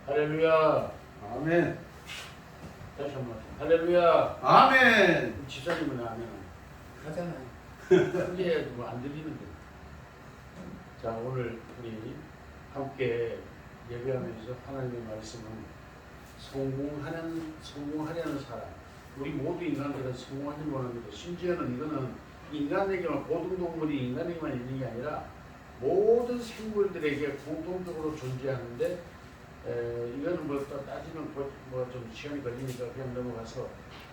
할렐루야. 아멘. 다시 한번 할렐루야. 아멘. 집사님은 아멘 하잖아요. 크게 뭐안 들리는데. 자, 오늘 우리 함께 예배하면서 하나님의 말씀은 성공하려는 사람. 우리 모두 인간들은 성공하지 원합니다. 심지어는 이거는 인간에게만, 고등동물이 인간에게만 있는 게 아니라 모든 생물들에게 공통적으로 존재하는데, 이거는 뭐 따지면 뭐 좀 시간이 걸리니까 그냥 넘어가서,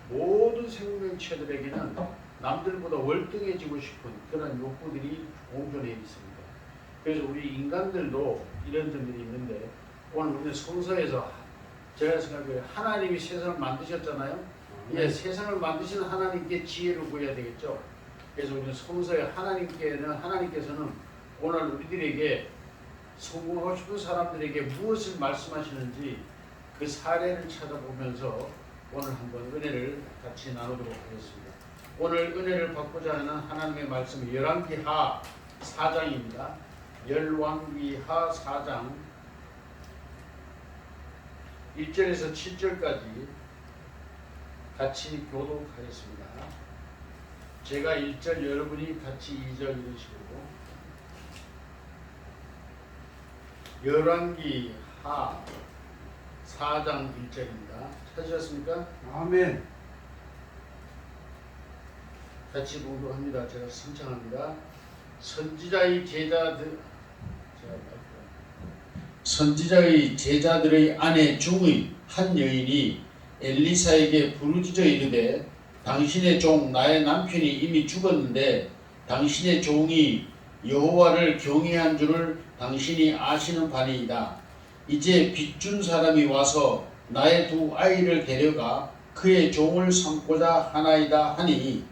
모든 생명체들에게는 남들보다 월등해지고 싶은 그런 욕구들이 공존해 있습니다. 그래서 우리 인간들도 이런 점들이 있는데, 오늘 우리는 성서에서 제가 생각해 하나님이 세상을 만드셨잖아요. 예, 세상을 만드신 하나님께 지혜를 구해야 되겠죠. 그래서 우리는 성서에 하나님께서는 오늘 우리들에게 성공하고 싶은 사람들에게 무엇을 말씀하시는지 그 사례를 찾아보면서 오늘 한번 은혜를 같이 나누도록 하겠습니다. 오늘 은혜를 받고자 하는 하나님의 말씀은 열왕기하 4장입니다. 열왕기하 4장 1절에서 7절까지 같이 교독하겠습니다. 제가 1절, 여러분이 같이 2절 이런 식으로. 열왕기하 4장 1절입니다. 찾으셨습니까? 아멘. 같이 봉독합니다. 제가 신청합니다. 선지자의 제자들의 아내 중의 한 여인이 엘리사에게 부르짖어 이르되, 당신의 종 나의 남편이 이미 죽었는데 당신의 종이 여호와를 경외한 줄을 당신이 아시는 바니이다. 이제 빚준 사람이 와서 나의 두 아이를 데려가 그의 종을 삼고자 하나이다 하니,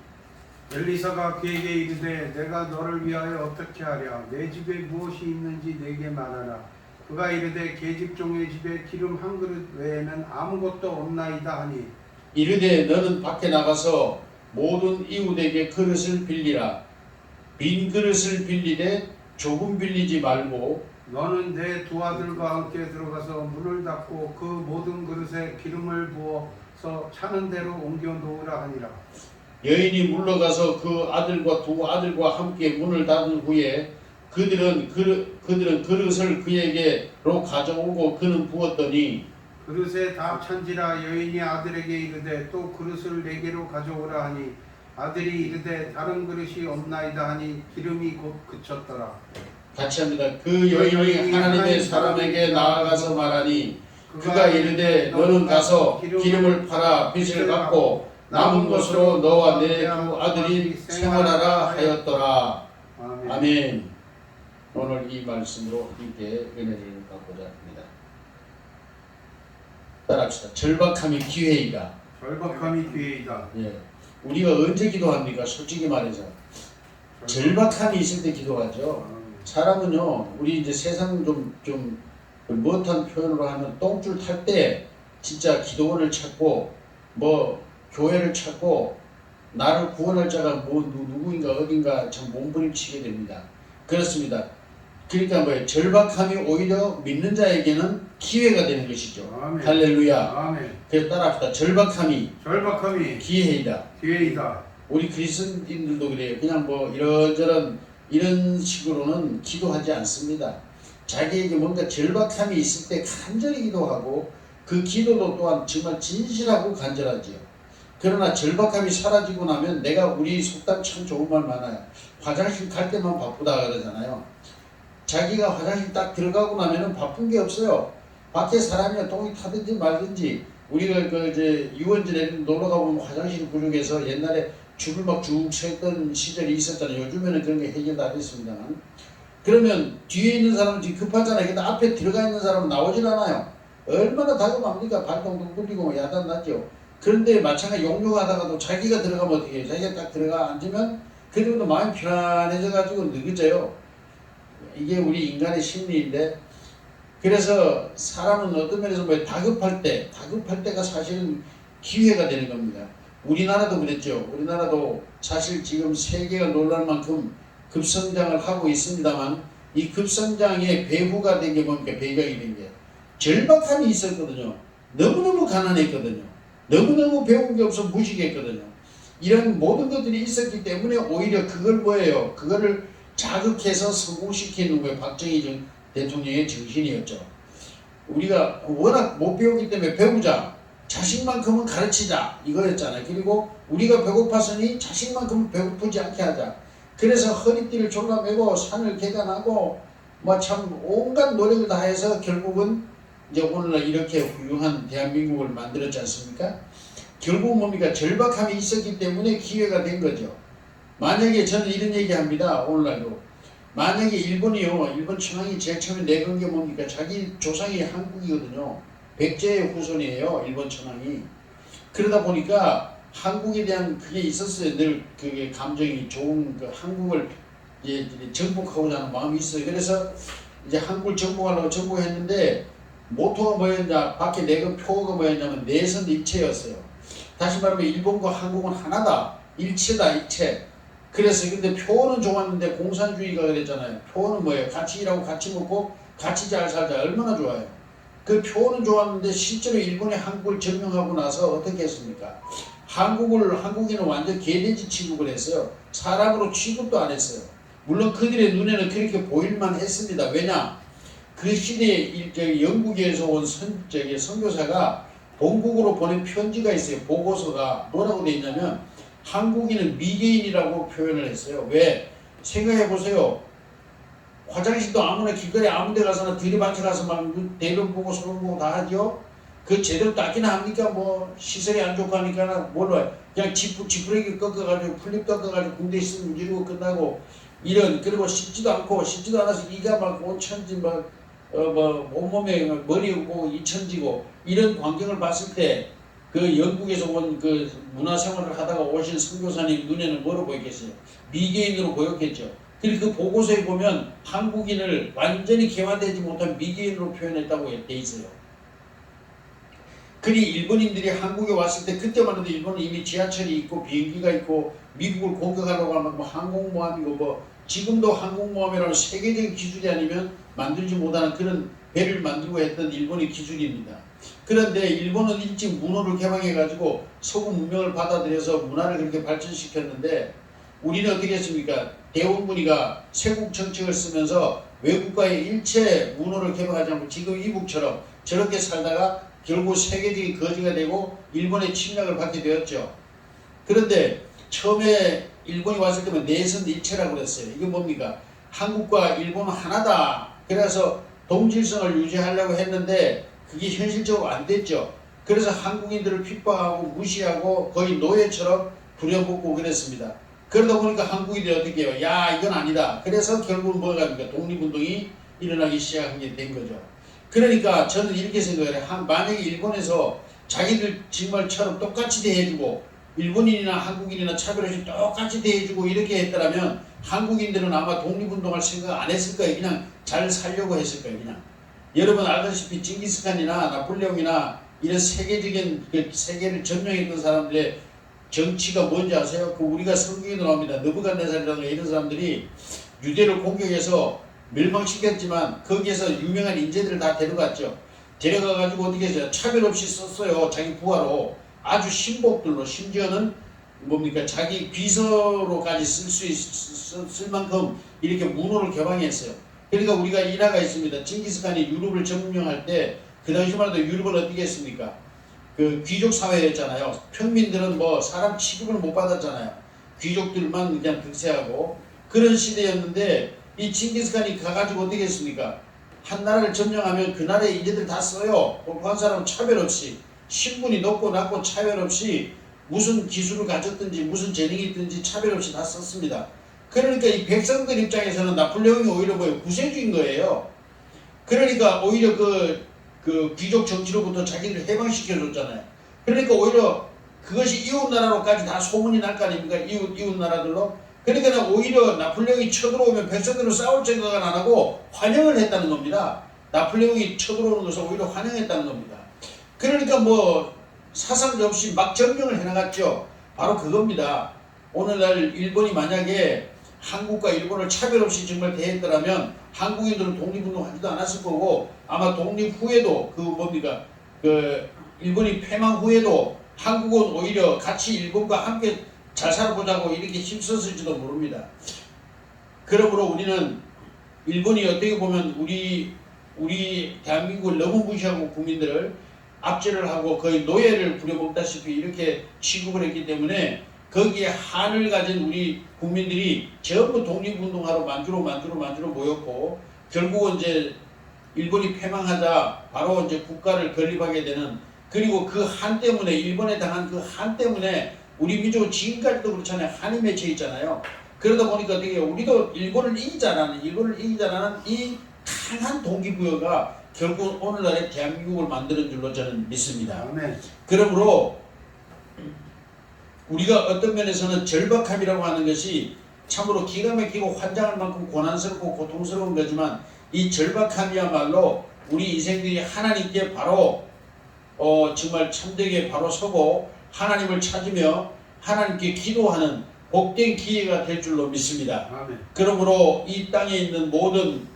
엘리사가 그에게 이르되 내가 너를 위하여 어떻게 하랴. 내 집에 무엇이 있는지 내게 말하라. 그가 이르되 계집종의 집에 기름 한 그릇 외에는 아무것도 없나이다 하니, 이르되 너는 밖에 나가서 모든 이웃에게 그릇을 빌리라. 빈 그릇을 빌리되 조금 빌리지 말고, 너는 내 두 아들과 함께 들어가서 문을 닫고 그 모든 그릇에 기름을 부어서 차는 대로 옮겨 놓으라 하니라. 여인이 물러가서 그 아들과 두 아들과 함께 문을 닫은 후에 그들은 그릇을 그에게로 가져오고 그는 부었더니, 그릇에 다 찬지라. 여인이 아들에게 이르되 또 그릇을 네개로 가져오라 하니, 아들이 이르되 다른 그릇이 없나이다 하니 기름이 곧 그쳤더라. 같이 합니다. 그 여인이 하나님의 사람에게 나아가서 말하니, 그가 이르되 너는 가서 기름을 팔아 빚을 갚고 남은 것으로 너와 내 두 아들이 생활하라 하였더라. 아멘. 오늘 이 말씀으로 함께 은혜를 받고자 합니다. 따라합시다. 절박함이 기회이다. 절박함이 기회이다. 예. 우리가 언제 기도합니까? 솔직히 말해서 절박함이 있을 때 기도하죠. 사람은요, 우리 이제 세상 좀 못한 표현으로 하면 똥줄 탈 때 진짜 기도원을 찾고 뭐 교회를 찾고 나를 구원할 자가 뭐 누구인가 어딘가 참 몸부림치게 됩니다. 그렇습니다. 그러니까 뭐예요? 절박함이 오히려 믿는 자에게는 기회가 되는 것이죠. 아멘. 할렐루야. 아멘. 그래서 따라합시다. 절박함이 기회이다. 기회이다. 우리 그리스도인들도 그래요. 그냥 뭐 이런저런 이런 식으로는 기도하지 않습니다. 자기에게 뭔가 절박함이 있을 때 간절히 기도하고 그 기도도 또한 정말 진실하고 간절하지요. 그러나 절박함이 사라지고 나면 우리 속담 참 좋은 말 많아요. 화장실 갈 때만 바쁘다 그러잖아요. 자기가 화장실 딱 들어가고 나면은 바쁜 게 없어요. 밖에 사람이 똥이 타든지 말든지. 우리가 이제 유원지에 놀러 가보면 화장실 구석에서 옛날에 줄을 막 쭉 서 있던 시절이 있었잖아요. 요즘에는 그런 게 해결 다 됐습니다만. 그러면 뒤에 있는 사람은 지금 급하잖아요. 근데 앞에 들어가 있는 사람은 나오질 않아요. 얼마나 다급합니까? 발동동 굴리고 야단났죠. 그런데 마찬가지 용용하다가도 자기가 들어가면 어떻게 해요? 자기가 딱 들어가 앉으면 그래도 마음이 편안해져가지고 느긋해요. 이게 우리 인간의 심리인데, 그래서 사람은 어떤 면에서 뭐 다급할 때가 사실은 기회가 되는 겁니다. 우리나라도 그랬죠. 우리나라도 사실 지금 세계가 놀랄 만큼 급성장을 하고 있습니다만, 이 급성장의 배후가 된 게 뭡니까? 배경이 된 게 절박함이 있었거든요. 너무너무 가난했거든요. 너무너무 배운 게 없어 무식했거든요. 이런 모든 것들이 있었기 때문에 오히려 그걸 뭐예요? 그거를 자극해서 성공시키는 거예요. 박정희 대통령의 정신이었죠. 우리가 워낙 못 배우기 때문에 배우자. 자식만큼은 가르치자. 이거였잖아요. 그리고 우리가 배고팠으니 자식만큼은 배고프지 않게 하자. 그래서 허리띠를 졸라매고 산을 계단하고 뭐 참 온갖 노력을 다해서 결국은 이제 오늘날 이렇게 훌륭한 대한민국을 만들었지 않습니까? 결국 뭡니까? 절박함이 있었기 때문에 기회가 된 거죠. 만약에 저는 이런 얘기합니다. 오늘날도 만약에 일본이요, 일본 천황이 제일 처음에 내건 게 뭡니까? 자기 조상이 한국이거든요. 백제의 후손이에요, 일본 천황이. 그러다 보니까 한국에 대한 그게 있었어요. 늘 그게 감정이 좋은 그 한국을 이제 정복하고자 하는 마음이 있어요. 그래서 이제 한국을 정복하려고 정복했는데 모토가 뭐였냐, 밖에 내건 표어가 뭐였냐면 내선 일체였어요. 다시 말하면 일본과 한국은 하나다, 일체다, 일체. 그래서 근데 표어는 좋았는데 공산주의가 그랬잖아요. 표어는 뭐예요? 같이 일하고 같이 먹고 같이 잘 살자. 얼마나 좋아요. 그 표어는 좋았는데 실제로 일본이 한국을 점령하고 나서 어떻게 했습니까? 한국인은 완전 개돼지 취급을 했어요. 사람으로 취급도 안 했어요. 물론 그들의 눈에는 그렇게 보일만 했습니다. 왜냐? 그 시대에 영국에서 온 선교사가 본국으로 보낸 편지가 있어요. 보고서가 뭐라고 되어 있냐면 한국인은 미개인이라고 표현을 했어요. 왜? 생각해 보세요. 화장실도 아무나 길거리 아무 데 가서나 들이박혀 가서 막 대변 보고 소변 보고 다 하죠. 그 제대로 닦이나 합니까? 뭐 시설이 안 좋고 하니까 뭘로 그냥 지푸레기 꺾어가지고 풀립 꺾어가지고 군대 있으면 문지르고 끝나고 이런. 그리고 씻지도 않아서 이가 막 온천지 막 뭐 온몸에 머리 없고 이천지고 이런 광경을 봤을 때 그 영국에서 온 그 문화생활을 하다가 오신 선교사님 눈에는 뭐로 보였겠어요? 미개인으로 보였겠죠. 그리고 그 보고서에 보면 한국인을 완전히 개화되지 못한 미개인으로 표현했다고 돼 있어요. 그리 일본인들이 한국에 왔을 때 그때만 해도 일본은 이미 지하철이 있고 비행기가 있고 미국을 공격하려고 하면 뭐 항공모함이고 뭐 지금도 항공모함이라는 세계적인 기술이 아니면 만들지 못하는 그런 배를 만들고 했던 일본의 기술입니다. 그런데 일본은 일찍 문호를 개방해가지고 서구 문명을 받아들여서 문화를 그렇게 발전시켰는데 우리는 어떻게 했습니까? 대원군이가 세국 정책을 쓰면서 외국과의 일체 문호를 개방하지 않고 지금 이북처럼 저렇게 살다가 결국 세계적인 거지가 되고 일본의 침략을 받게 되었죠. 그런데 처음에 일본이 왔을 때면 내선 일체라고 그랬어요. 이게 뭡니까? 한국과 일본은 하나다. 그래서 동질성을 유지하려고 했는데 그게 현실적으로 안 됐죠. 그래서 한국인들을 핍박하고 무시하고 거의 노예처럼 부려먹고 그랬습니다. 그러다 보니까 한국인들이 어떻게 해요? 야, 이건 아니다. 그래서 결국은 뭐가 됩니까? 독립운동이 일어나기 시작한 게 된 거죠. 그러니까 저는 이렇게 생각을 해요. 만약에 일본에서 자기들 정말처럼 똑같이 대해주고 일본인이나 한국인이나 차별 없이 똑같이 대해주고 이렇게 했더라면 한국인들은 아마 독립운동할 생각 안 했을 거예요. 그냥 잘 살려고 했을 거예요. 그냥. 여러분 알다시피 징기스칸이나 나폴레옹이나 이런 세계적인 그 세계를 점령했던 사람들의 정치가 뭔지 아세요? 그 우리가 성경에도 나옵니다. 느부갓네살이라든가 이런 사람들이 유대를 공격해서 멸망시켰지만 거기에서 유명한 인재들을 다 데려갔죠. 데려가가지고 어떻게 했어요? 차별 없이 썼어요. 자기 부하로. 아주 신복들로. 심지어는 뭡니까? 자기 비서로까지 쓸 만큼 이렇게 문호를 개방했어요. 그러니까 우리가 일화가 있습니다. 징기스칸이 유럽을 점령할 때 그 당시만 해도 유럽은 어떻게 했습니까? 그 귀족 사회였잖아요. 평민들은 뭐 사람 취급을 못 받았잖아요. 귀족들만 그냥 득세하고 그런 시대였는데 이 징기스칸이 가가지고 어떻게 했습니까? 한 나라를 점령하면 그 나라의 인재들 다 써요. 한 사람은 차별 없이 신분이 높고 낮고 차별 없이 무슨 기술을 가졌든지 무슨 재능이 있든지 차별 없이 다 썼습니다. 그러니까 이 백성들 입장에서는 나폴레옹이 오히려 뭐예요? 구세주인 거예요. 그러니까 오히려 그 귀족 정치로부터 자기를 해방시켜줬잖아요. 그러니까 오히려 그것이 이웃 나라로까지 다 소문이 날 거 아닙니까? 이웃 나라들로. 그러니까 오히려 나폴레옹이 쳐들어오면 백성들은 싸울 생각은 안 하고 환영을 했다는 겁니다. 나폴레옹이 쳐들어오는 것을 오히려 환영했다는 겁니다. 그러니까 뭐 사상 없이 막 점령을 해나갔죠. 바로 그겁니다. 오늘날 일본이 만약에 한국과 일본을 차별 없이 정말 대했더라면 한국인들은 독립운동하지도 않았을 거고 아마 독립 후에도 그 뭡니까 그 일본이 패망 후에도 한국은 오히려 같이 일본과 함께 잘 살아보자고 이렇게 힘썼을지도 모릅니다. 그러므로 우리는 일본이 어떻게 보면 우리 대한민국을 너무 무시하고 국민들을 압제를 하고 거의 노예를 부려먹다시피 이렇게 취급을 했기 때문에 거기에 한을 가진 우리 국민들이 전부 독립운동하러 만주로 모였고 결국은 이제 일본이 패망하자 바로 이제 국가를 건립하게 되는 그리고 그 한 때문에 일본에 당한 그 한 때문에 우리 민족은 지금까지도 그렇잖아요. 한이 맺혀 있잖아요. 그러다 보니까 어떻게 우리도 일본을 이기자라는 이 강한 동기부여가 결국 오늘날의 대한민국을 만드는 줄로 저는 믿습니다. 아멘. 그러므로 우리가 어떤 면에서는 절박함이라고 하는 것이 참으로 기가 막히고 환장할 만큼 고난스럽고 고통스러운 거지만 이 절박함이야말로 우리 인생들이 하나님께 바로 정말 참되게 바로 서고 하나님을 찾으며 하나님께 기도하는 복된 기회가 될 줄로 믿습니다. 아멘. 그러므로 이 땅에 있는 모든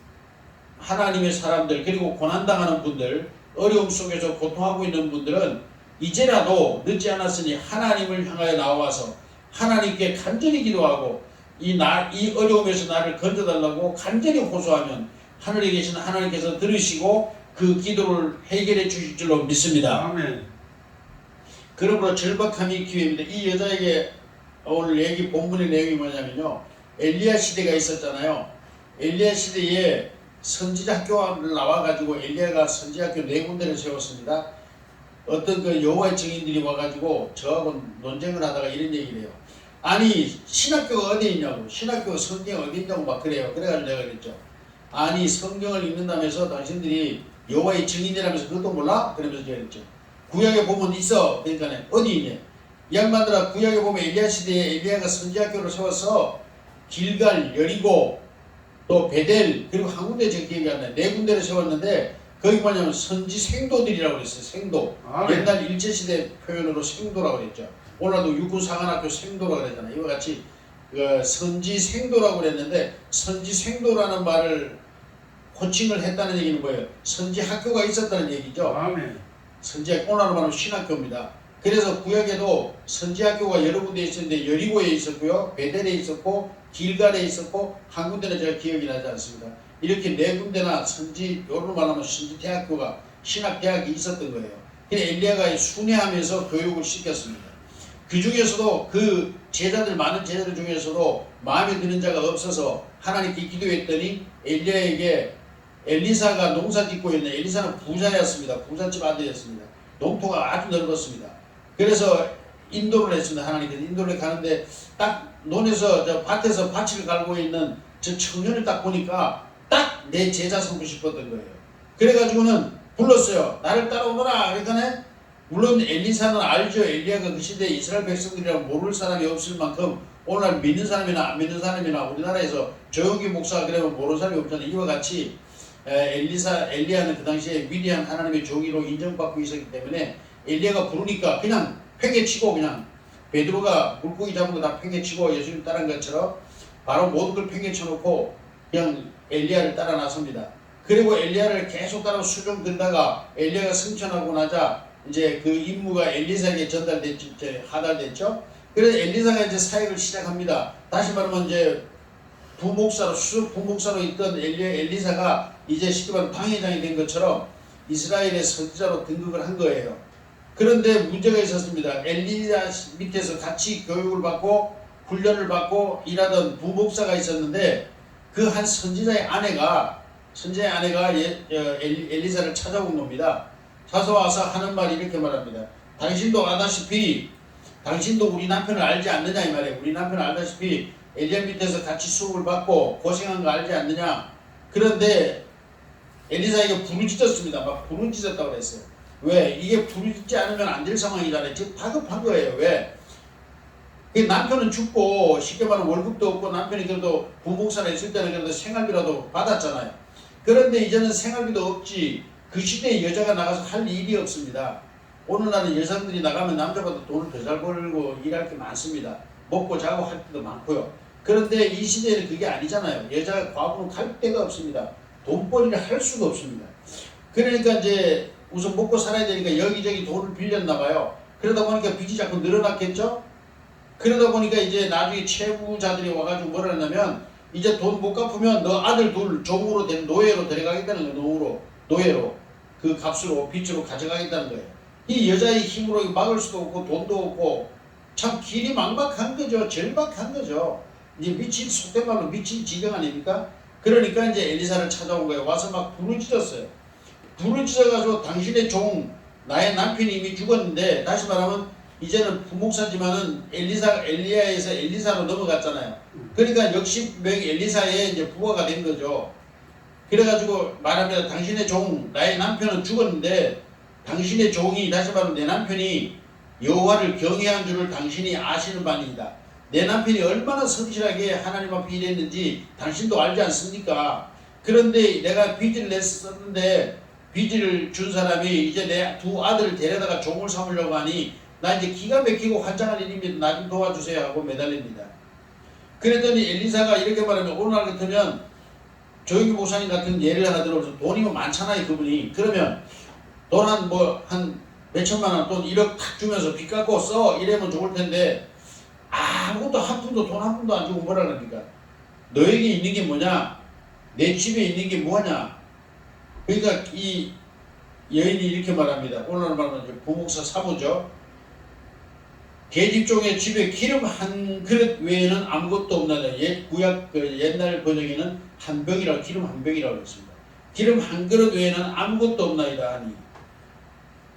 하나님의 사람들 그리고 고난당하는 분들 어려움 속에서 고통하고 있는 분들은 이제라도 늦지 않았으니 하나님을 향하여 나와서 하나님께 간절히 기도하고 이 어려움에서 나를 건져달라고 간절히 호소하면 하늘에 계신 하나님께서 들으시고 그 기도를 해결해 주실 줄로 믿습니다. 아멘. 그러므로 절박함이 기회입니다. 이 여자에게 오늘 얘기 본문의 내용이 뭐냐면요. 엘리야 시대가 있었잖아요. 엘리야 시대에 선지학교를 나와가지고 엘리야가 선지학교 4군데를 세웠습니다. 어떤 그 여호와의 증인들이 와가지고 저하고 논쟁을 하다가 이런 얘기를 해요. 아니 신학교가 어디 있냐고 신학교 성경 어디 있냐고 막 그래요. 그래가지고 내가 그랬죠. 아니 성경을 읽는다면서 당신들이 여호와의 증인이라면서 그것도 몰라? 그러면서 제가 그랬죠. 구약에 보면 있어. 그러니까 어디 있냐. 이 양반들아 구약에 보면 엘리야 시대에 엘리야가 선지학교를 세워서 길갈, 여리고 또 베델 그리고 한 군데 저 기억이 안 나요. 4군데를 세웠는데 거기 뭐냐면 선지 생도들이라고 그랬어요. 생도. 아멘. 옛날 일제시대 표현으로 생도라고 그랬죠. 오늘도 육군사관학교 생도라고 그랬잖아요. 이와 같이 선지 생도라고 그랬는데 선지 생도라는 말을 호칭을 했다는 얘기는 뭐예요? 선지 학교가 있었다는 얘기죠. 아멘. 선지학 오늘로 말하면 신학교입니다. 그래서 구약에도 선지학교가 여러 군데 있었는데 여리고에 있었고요. 베델에 있었고 길갈에 있었고 한 군데는 제가 기억이 나지 않습니다. 이렇게 4군데나 선지 요로 말하면 선지대학교가 신학대학이 있었던 거예요. 그래서 엘리야가 순회하면서 교육을 시켰습니다. 그 중에서도 그 제자들 많은 제자들 중에서도 마음에 드는 자가 없어서 하나님께 기도했더니 엘리야에게 엘리사가 농사 짓고 있는 엘리사는 부자였습니다. 부잣집 아들이었습니다. 농토가 아주 넓었습니다. 그래서 인도를 했습니다. 하나님께서 인도를 가는데 딱 논에서 저 밭에서 밭을 갈고 있는 저 청년을 딱 보니까 딱 내 제자 삼고 싶었던 거예요. 그래가지고는 불렀어요. 나를 따라오너라. 그러니까 물론 엘리사는 알죠. 엘리야가 그 시대에 이스라엘 백성들이랑 모를 사람이 없을 만큼 오늘 믿는 사람이나 안 믿는 사람이나 우리나라에서 조용기 목사가 그러면 모르는 사람이 없잖아요. 이와 같이 엘리야는 그 당시에 위대한 하나님의 종이로 인정받고 있었기 때문에 엘리야가 부르니까 그냥 팽개치고 그냥 베드로가 물고기 잡은 거 다 팽개치고 예수님 따른 것처럼 바로 모든 걸 팽개쳐놓고 그냥 엘리야를 따라 나섭니다. 그리고 엘리야를 계속 따라 수종 들다가 엘리야가 승천하고 나자 이제 그 임무가 엘리사에게 전달됐죠. 하달됐죠. 그래서 엘리사가 이제 사역을 시작합니다. 다시 말하면 이제 수석 부목사로 있던 엘리사가 이제 쉽게 말하면 당회장이 된 것처럼 이스라엘의 선지자로 등극을 한 거예요. 그런데 문제가 있었습니다. 엘리야 밑에서 같이 교육을 받고 훈련을 받고 일하던 부목사가 있었는데 그 한 선지자의 아내가 엘리사를 찾아온 겁니다. 찾아와서 하는 말이 이렇게 말합니다. 당신도 아다시피 당신도 우리 남편을 알지 않느냐 이 말이에요. 우리 남편을 알다시피 엘리야 밑에서 같이 수업을 받고 고생한 거 알지 않느냐. 그런데 엘리사에게 부르짖었습니다. 막 부르짖었다고 그랬어요. 왜? 이게 부르짖지 않으면 안 될 상황이잖아요. 지금 다급한 거예요. 왜? 남편은 죽고 쉽게 말하면 월급도 없고 남편이 그래도 부목사나 있을 때는 그래도 생활비라도 받았잖아요. 그런데 이제는 생활비도 없지. 그 시대에 여자가 나가서 할 일이 없습니다. 오늘날은 여성들이 나가면 남자보다 돈을 더 잘 벌고 일할 게 많습니다. 먹고 자고 할 때도 많고요. 그런데 이 시대에는 그게 아니잖아요. 여자 과부는 갈 데가 없습니다. 돈벌이를 할 수가 없습니다. 그러니까 이제 우선 먹고 살아야 되니까 여기저기 돈을 빌렸나 봐요. 그러다 보니까 빚이 자꾸 늘어났겠죠? 그러다 보니까 이제 나중에 채무자들이 와가지고 뭐라 하냐면 이제 돈 못 갚으면 너 아들 둘 종으로 된 노예로 데려가겠다는 거예요. 노예로 그 값으로 빚으로 가져가겠다는 거예요. 이 여자의 힘으로 막을 수도 없고 돈도 없고 참 길이 막막한 거죠. 절박한 거죠. 이제 미친 속된 말로 미친 지경 아닙니까? 그러니까 이제 엘리사를 찾아온 거예요. 와서 막 부르짖었어요. 부르짖어가지고 당신의 종 나의 남편이 이미 죽었는데 다시 말하면 이제는 부목사지만은 엘리야에서 엘리사로 넘어갔잖아요. 그러니까 역시 명 엘리사의 이제 부하가 된 거죠. 그래가지고 말합니다. 당신의 종 나의 남편은 죽었는데 당신의 종이 다시 말하면 내 남편이 여호와를 경외한 줄을 당신이 아시는 바니이다. 내 남편이 얼마나 성실하게 하나님 앞에 일했는지 당신도 알지 않습니까? 그런데 내가 빚을 냈었는데 빚을 준 사람이 이제 내 두 아들을 데려다가 종을 삼으려고 하니 나 이제 기가 막히고 환장할 일입니다. 나 좀 도와주세요 하고 매달립니다. 그랬더니 엘리사가 이렇게 말하면 오늘날 같으면 조영기 목사님 같은 예를 하나 들어서 돈이면 많잖아요 그분이. 그러면 돈 한 몇천만 원 돈 1억 탁 주면서 빚 갚고 써 이러면 좋을 텐데 아무것도 한 푼도 돈 한 푼도 안 주고 뭐라 그럽니까? 너에게 있는 게 뭐냐? 내 집에 있는 게 뭐냐? 그러니까 이 여인이 이렇게 말합니다. 오늘 말하면 부목사 사모죠. 계집종의 집에 기름 한 그릇 외에는 아무것도 없나다. 구약 옛날 번역에는 한 병이라고 기름 한 병이라고 했습니다. 기름 한 그릇 외에는 아무것도 없나이다 하니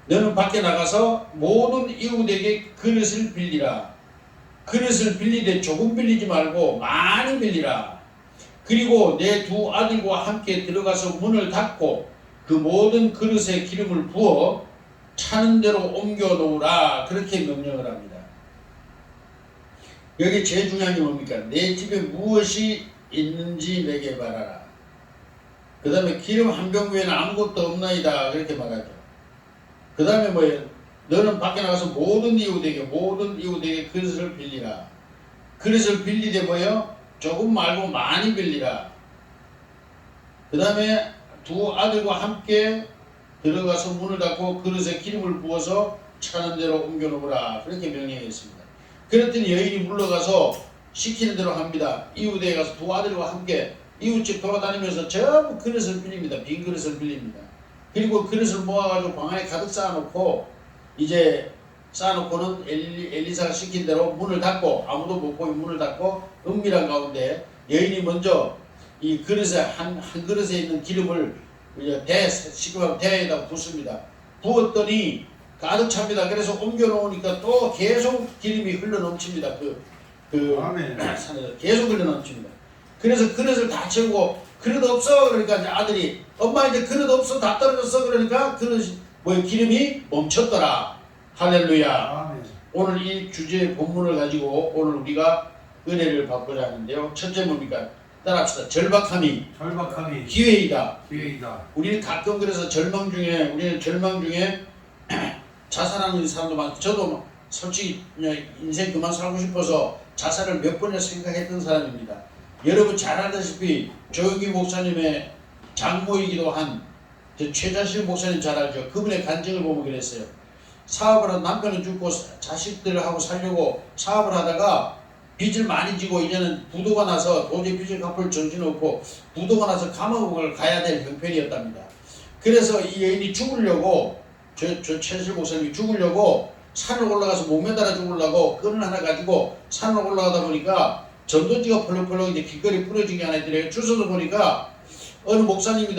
너는 밖에 나가서 모든 이웃에게 그릇을 빌리라. 그릇을 빌리되 조금 빌리지 말고 많이 빌리라. 그리고 내 두 아들과 함께 들어가서 문을 닫고 그 모든 그릇에 기름을 부어 차는 대로 옮겨 놓으라. 그렇게 명령을 합니다. 여기 제일 중요한 게 뭡니까? 내 집에 무엇이 있는지 내게 말하라. 그 다음에 기름 한 병 외에는 아무것도 없나이다. 그렇게 말하죠. 그 다음에 뭐예요? 너는 밖에 나가서 모든 이웃에게 그릇을 빌리라. 그릇을 빌리되 뭐예요? 조금 말고 많이 빌리라. 그 다음에 두 아들과 함께 들어가서 문을 닫고 그릇에 기름을 부어서 차는 대로 옮겨 놓으라. 그렇게 명령했습니다. 그랬더니 여인이 물러가서 시키는 대로 합니다. 이웃에 가서 두 아들과 함께 이웃집 돌아다니면서 전부 그릇을 빌립니다. 빈 그릇을 빌립니다. 그리고 그릇을 모아가지고 방 안에 가득 쌓아놓고 이제 쌓아놓고는 엘리사가 시킨 대로 문을 닫고 아무도 못 보게 문을 닫고 은밀한 가운데 여인이 먼저 이 그릇에 한 그릇에 있는 기름을 시급한 대에다 붓습니다. 부었더니 가득 찹니다. 그래서 옮겨 놓으니까 또 계속 기름이 흘러 넘칩니다. 산에서 계속 흘러 넘칩니다. 그래서 그릇을 다 채우고 그릇 없어 그러니까 이제 아들이 엄마 이제 그릇 없어 다 떨어졌어 그러니까 기름이 멈췄더라. 할렐루야. 아멘. 오늘 이 주제의 본문을 가지고 오늘 우리가 은혜를 받고자 하는데요. 첫째 뭡니까? 따라합시다. 절박함이 기회이다. 우리는 가끔 그래서 우리는 절망 중에 자살하는 사람도 많고 저도 솔직히 인생 그만 살고 싶어서 자살을 몇 번이나 생각했던 사람입니다. 여러분 잘 알다시피 조영기 목사님의 장모이기도 한 최자실 목사님 잘 알죠. 그분의 간증을 보면 그랬어요. 사업을 하다 남편은 죽고 자식들하고 살려고 사업을 하다가 빚을 많이 지고 이제는 부도가 나서 도저히 빚을 갚을 정신없고 부도가 나서 감옥을 가야 될 형편이었답니다. 그래서 이 여인이 죽으려고 최실 목사님이 죽으려고 산을 올라가서 목 매달아 죽으려고 끈을 하나 가지고 산을 올라가다 보니까 전도지가 펄럭펄럭 이제 길거리 부러진 게 하나 있더래요. 주소도 보니까 어느 목사님의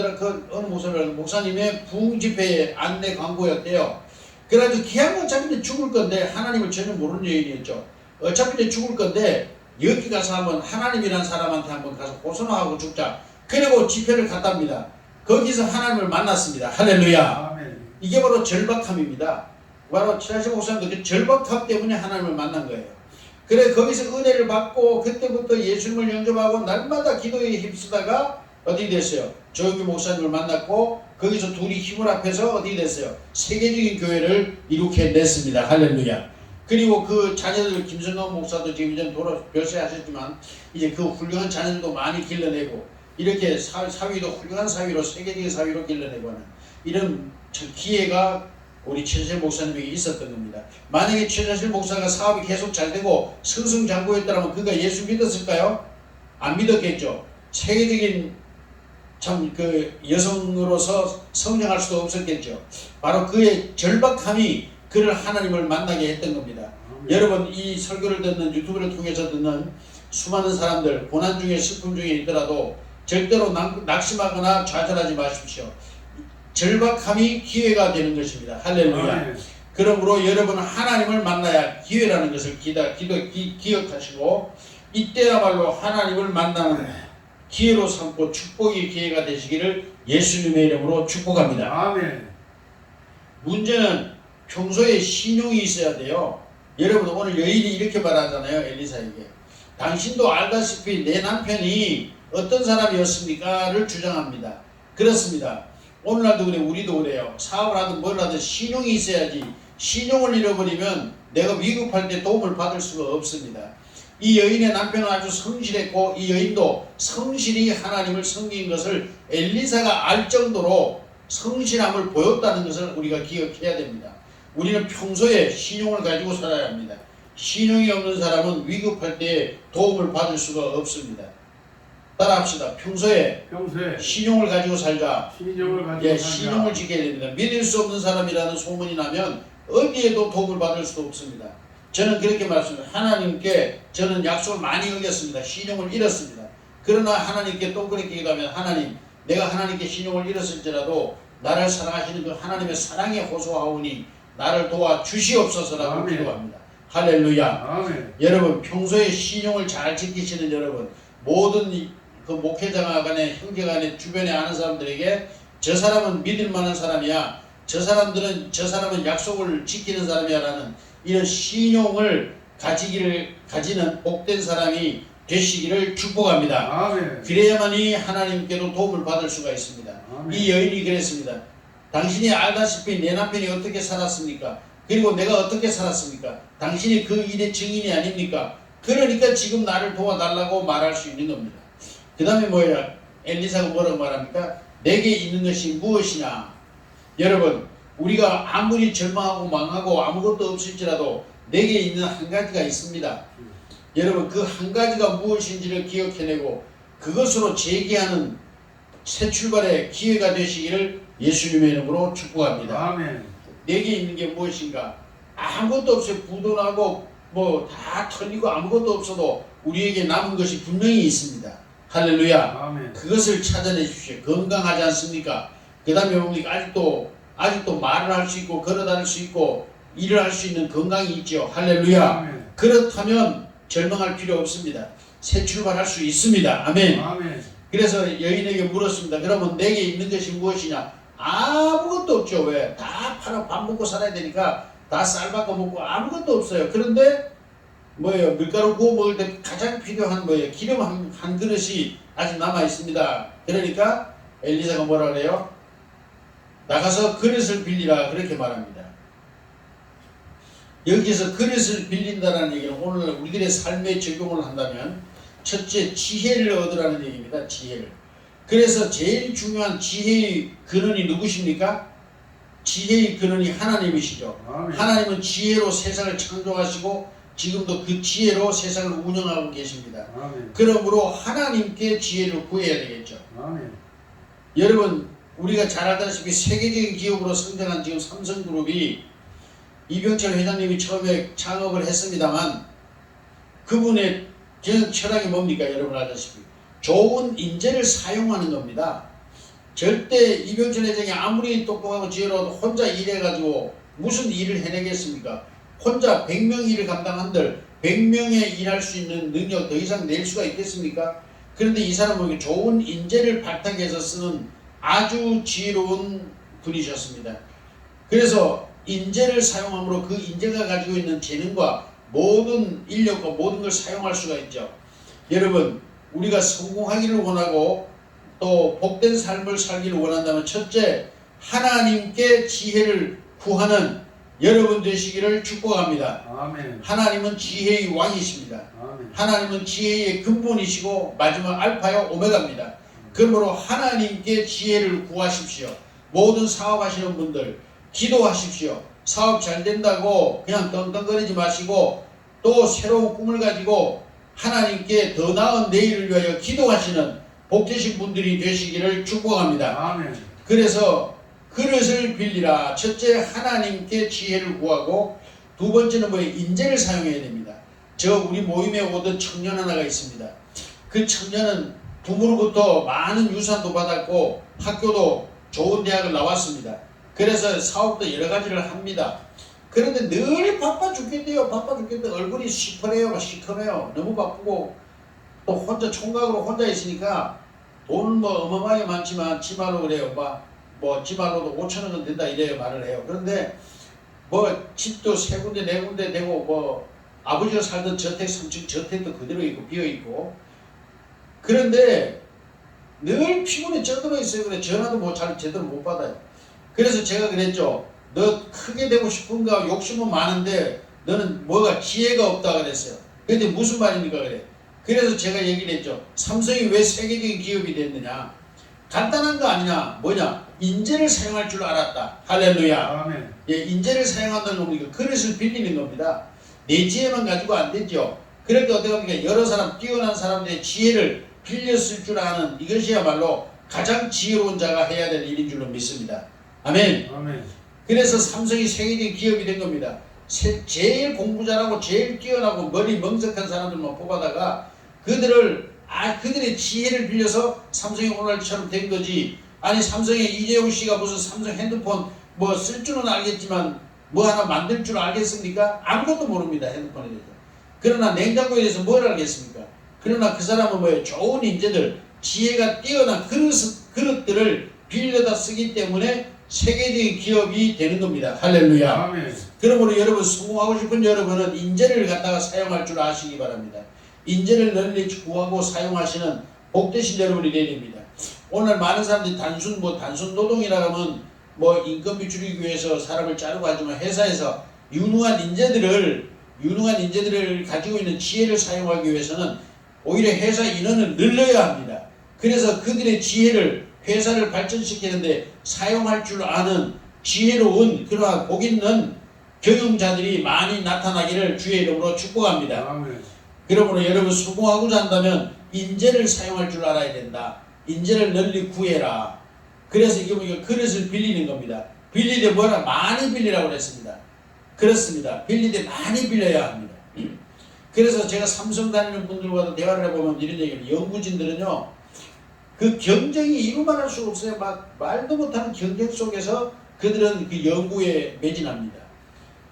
부흥 집회의 안내 광고였대요. 그래가지고 기한건 어차피 죽을 건데 하나님을 전혀 모르는 여인이었죠. 어차피 죽을 건데 여기 가서 한번 하나님이란 사람한테 한번 가서 고소하고 죽자. 그리고 집회를 갔답니다. 거기서 하나님을 만났습니다. 할렐루야. 아멘. 이게 바로 절박함입니다. 바로 최하실 목사님도 그 절박함 때문에 하나님을 만난 거예요. 그래 거기서 은혜를 받고 그때부터 예수님을 영접하고 날마다 기도에 힘쓰다가 어디 됐어요? 조영기 목사님을 만났고 거기서 둘이 힘을 합해서 어디 됐어요? 세계적인 교회를 이룩해냈습니다. 할렐루야. 그리고 그 자녀들 김성강 목사도 지금 이제 별세하셨지만 이제 그 훌륭한 자녀들도 많이 길러내고 이렇게 사위도 훌륭한 사위로 세계적인 사위로 길러내고 하는 이런 기회가 우리 최재실 목사님에게 있었던 겁니다. 만약에 최재실 목사가 사업이 계속 잘 되고 승승장구했더라면 그가 예수 믿었을까요? 안 믿었겠죠. 세계적인 참 그 여성으로서 성장할 수도 없었겠죠. 바로 그의 절박함이 그를 하나님을 만나게 했던 겁니다. 여러분 이 설교를 듣는 유튜브를 통해서 듣는 수많은 사람들 고난 중에 슬픔 중에 있더라도 절대로 낙심하거나 좌절하지 마십시오. 절박함이 기회가 되는 것입니다. 할렐루야. 그러므로 여러분은 하나님을 만나야 기회라는 것을 기억하시고 이때야말로 하나님을 만나는 기회로 삼고 축복의 기회가 되시기를 예수님의 이름으로 축복합니다. 아멘. 문제는 평소에 신용이 있어야 돼요. 여러분 오늘 여인이 이렇게 말하잖아요. 엘리사에게. 당신도 알다시피 내 남편이 어떤 사람이었습니까?를 주장합니다. 그렇습니다. 오늘날도 그래 우리도 그래요. 사업을 하든 뭘 하든 신용이 있어야지. 신용을 잃어버리면 내가 위급할 때 도움을 받을 수가 없습니다. 이 여인의 남편은 아주 성실했고 이 여인도 성실히 하나님을 섬긴 것을 엘리사가 알 정도로 성실함을 보였다는 것을 우리가 기억해야 됩니다. 우리는 평소에 신용을 가지고 살아야 합니다. 신용이 없는 사람은 위급할 때 도움을 받을 수가 없습니다. 따라합시다. 평소에 신용을 가지고 살자. 신용을 지켜야 됩니다. 믿을 수 없는 사람이라는 소문이 나면 어디에도 도움을 받을 수도 없습니다. 저는 그렇게 말씀드립니다. 하나님께 저는 약속을 많이 어겼습니다. 신용을 잃었습니다. 그러나 하나님께 또 그렇게 기도하면 하나님, 내가 하나님께 신용을 잃었을지라도 나를 사랑하시는 그 하나님의 사랑에 호소하오니 나를 도와 주시옵소서라고 기도합니다. 할렐루야. 아멘. 여러분 평소에 신용을 잘 지키시는 여러분 모든 그 목회자가 간에 형제가 간에 주변에 아는 사람들에게 저 사람은 믿을 만한 사람이야. 저 사람은 약속을 지키는 사람이야 라는 이런 신용을 가지는 복된 사람이 되시기를 축복합니다. 아멘. 그래야만이 하나님께도 도움을 받을 수가 있습니다. 아멘. 이 여인이 그랬습니다. 당신이 알다시피 내 남편이 어떻게 살았습니까? 그리고 내가 어떻게 살았습니까? 당신이 그 일의 증인이 아닙니까? 그러니까 지금 나를 도와달라고 말할 수 있는 겁니다. 그 다음에 뭐야? 엘리사가 뭐라고 말합니까? 내게 있는 것이 무엇이냐? 여러분 우리가 아무리 절망하고 망하고 아무것도 없을지라도 내게 있는 한 가지가 있습니다. 여러분 그 한 가지가 무엇인지를 기억해내고 그것으로 재기하는 새 출발의 기회가 되시기를 예수님의 이름으로 축복합니다. 아멘. 내게 있는 게 무엇인가? 아무것도 없어요. 부도나고 뭐 다 털리고 아무것도 없어도 우리에게 남은 것이 분명히 있습니다. 할렐루야. 아멘. 그것을 찾아내 주십시오. 건강하지 않습니까? 그 다음에 뭡니까? 아직도 말을 할 수 있고 걸어다닐 수 있고 일을 할 수 있는 건강이 있죠. 할렐루야. 아멘. 그렇다면 절망할 필요 없습니다. 새 출발할 수 있습니다. 아멘. 아멘. 그래서 여인에게 물었습니다. 그러면 내게 있는 것이 무엇이냐? 아무것도 없죠. 왜? 다 팔아 밥 먹고 살아야 되니까 다 쌀 바꿔 먹고 아무것도 없어요. 그런데 뭐예요? 밀가루 구워 먹을 때 가장 필요한 뭐예요? 기름 한 그릇이 아직 남아 있습니다. 그러니까 엘리사가 뭐라 그래요? 나가서 그릇을 빌리라 그렇게 말합니다. 여기서 그릇을 빌린다는 얘기는 오늘 우리들의 삶에 적용을 한다면 첫째 지혜를 얻으라는 얘기입니다. 지혜를. 그래서 제일 중요한 지혜의 근원이 누구십니까? 지혜의 근원이 하나님이시죠. 아멘. 하나님은 지혜로 세상을 창조하시고 지금도 그 지혜로 세상을 운영하고 계십니다. 아멘. 그러므로 하나님께 지혜를 구해야 되겠죠. 아멘. 여러분 우리가 잘 알다시피 세계적인 기업으로 성장한 지금 삼성그룹이 이병철 회장님이 처음에 창업을 했습니다만 그분의 철학이 뭡니까? 여러분 알다시피 좋은 인재를 사용하는 겁니다. 절대 이병철 회장이 아무리 똑똑하고 지혜로워도 혼자 일해가지고 무슨 일을 해내겠습니까? 혼자 100명 일을 감당한들 100명의 일할 수 있는 능력 더 이상 낼 수가 있겠습니까? 그런데 이 사람은 좋은 인재를 바탕에서 쓰는 아주 지혜로운 분이셨습니다. 그래서 인재를 사용함으로 그 인재가 가지고 있는 재능과 모든 인력과 모든 걸 사용할 수가 있죠. 여러분 우리가 성공하기를 원하고 또 복된 삶을 살기를 원한다면 첫째 하나님께 지혜를 구하는 여러분 되시기를 축복합니다. 아멘. 하나님은 지혜의 왕이십니다. 아멘. 하나님은 지혜의 근본이시고 마지막 알파요 오메가입니다. 그러므로 하나님께 지혜를 구하십시오. 모든 사업하시는 분들 기도하십시오. 사업 잘 된다고 그냥 떵떵거리지 마시고 또 새로운 꿈을 가지고 하나님께 더 나은 내일을 위하여 기도하시는 복되신 분들이 되시기를 축복합니다. 아멘. 그래서 그릇을 빌리라. 첫째 하나님께 지혜를 구하고 두 번째는 뭐예요? 인재를 사용해야 됩니다. 저 우리 모임에 오던 청년 하나가 있습니다. 그 청년은 부모로부터 많은 유산도 받았고 학교도 좋은 대학을 나왔습니다. 그래서 사업도 여러 가지를 합니다. 그런데 늘 바빠 죽겠대요. 바빠 죽겠대. 얼굴이 시커매요. 시커매요. 너무 바쁘고 또 혼자 총각으로 혼자 있으니까 돈은 뭐 어마어마하게 많지만 지 말로 그래요. 뭐 지 말로도 5천원은 된다 이래요. 말을 해요. 그런데 뭐 집도 세 군데 네 군데 되고 뭐 아버지가 살던 저택 3층 저택도 그대로 있고 비어 있고 그런데 늘 피곤에 쪄들어 있어요. 그래 전화도 뭐 잘 제대로 못 받아요. 그래서 제가 그랬죠. 너 크게 되고 싶은가 욕심은 많은데 너는 뭐가 지혜가 없다 그랬어요. 근데 무슨 말입니까 그래. 그래서 제가 얘기를 했죠. 삼성이 왜 세계적인 기업이 됐느냐. 간단한 거 아니냐. 뭐냐. 인재를 사용할 줄 알았다. 할렐루야. 아멘. 예, 인재를 사용한다는 겁니까? 그릇을 빌리는 겁니다. 내 지혜만 가지고 안 되죠. 그렇게 어떻게 합니까? 여러 사람 뛰어난 사람들의 지혜를 빌렸을 줄 아는 이것이야말로 가장 지혜로운 자가 해야 될 일인 줄로 믿습니다. 아멘. 아멘. 그래서 삼성이 세계적인 기업이 된 겁니다. 제일 공부 잘하고 제일 뛰어나고 머리 멍석한 사람들만 뽑아다가 그들의 지혜를 빌려서 삼성이 오늘처럼 된 거지. 아니 삼성의 이재용 씨가 무슨 삼성 핸드폰 뭐 쓸 줄은 알겠지만 뭐 하나 만들 줄 알겠습니까? 아무것도 모릅니다. 핸드폰에 대해서. 그러나 냉장고에 대해서 뭘 알겠습니까? 그러나 그 사람은 뭐예요? 좋은 인재들, 지혜가 뛰어난 그릇들을 빌려다 쓰기 때문에 세계적인 기업이 되는 겁니다. 할렐루야. 아멘. 그러므로 여러분 성공하고 싶은 여러분은 인재를 갖다가 사용할 줄 아시기 바랍니다. 인재를 널리 구하고 사용하시는 복되신 여러분이 되어야 됩니다. 오늘 많은 사람들이 단순 노동이라 하면 뭐 인건비 줄이기 위해서 사람을 자르고 하지만 회사에서 유능한 인재들을 가지고 있는 지혜를 사용하기 위해서는 오히려 회사 인원을 늘려야 합니다. 그래서 그들의 지혜를 회사를 발전시키는데 사용할 줄 아는 지혜로운 그러한 복 있는 경영자들이 많이 나타나기를 주의 이름으로 축복합니다. 아멘. 그러므로 여러분 성공하고자 한다면 인재를 사용할 줄 알아야 된다. 인재를 널리 구해라. 그래서 이게 보니까 그릇을 빌리는 겁니다. 빌리되 뭐라 많이 빌리라고 그랬습니다. 그렇습니다. 빌리되 많이 빌려야 합니다. 그래서 제가 삼성 다니는 분들과도 대화를 해보면 이런 얘기를 연구진들은요. 그 경쟁이 이루말할 수가 없어요. 막 말도 못하는 경쟁 속에서 그들은 그 연구에 매진합니다.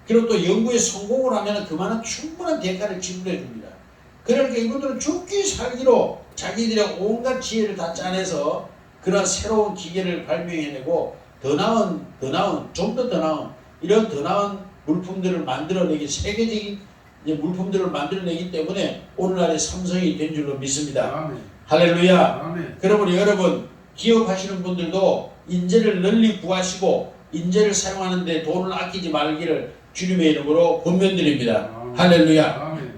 그리고 또 연구에 성공을 하면 그만한 충분한 대가를 지불해 줍니다. 그러니까 이분들은 죽기 살기로 자기들의 온갖 지혜를 다 짜내서 그런 새로운 기계를 발명해내고 더 나은 좀 더 나은 이런 더 나은 물품들을 만들어내기 세계적인 물품들을 만들어내기 때문에 오늘날의 삼성이 된 줄로 믿습니다. 아멘. 할렐루야. 아멘. 그러므로 여러분 기업하시는 분들도 인재를 널리 구하시고 인재를 사용하는데 돈을 아끼지 말기를 주님의 이름으로 권면드립니다. 할렐루야. 아멘.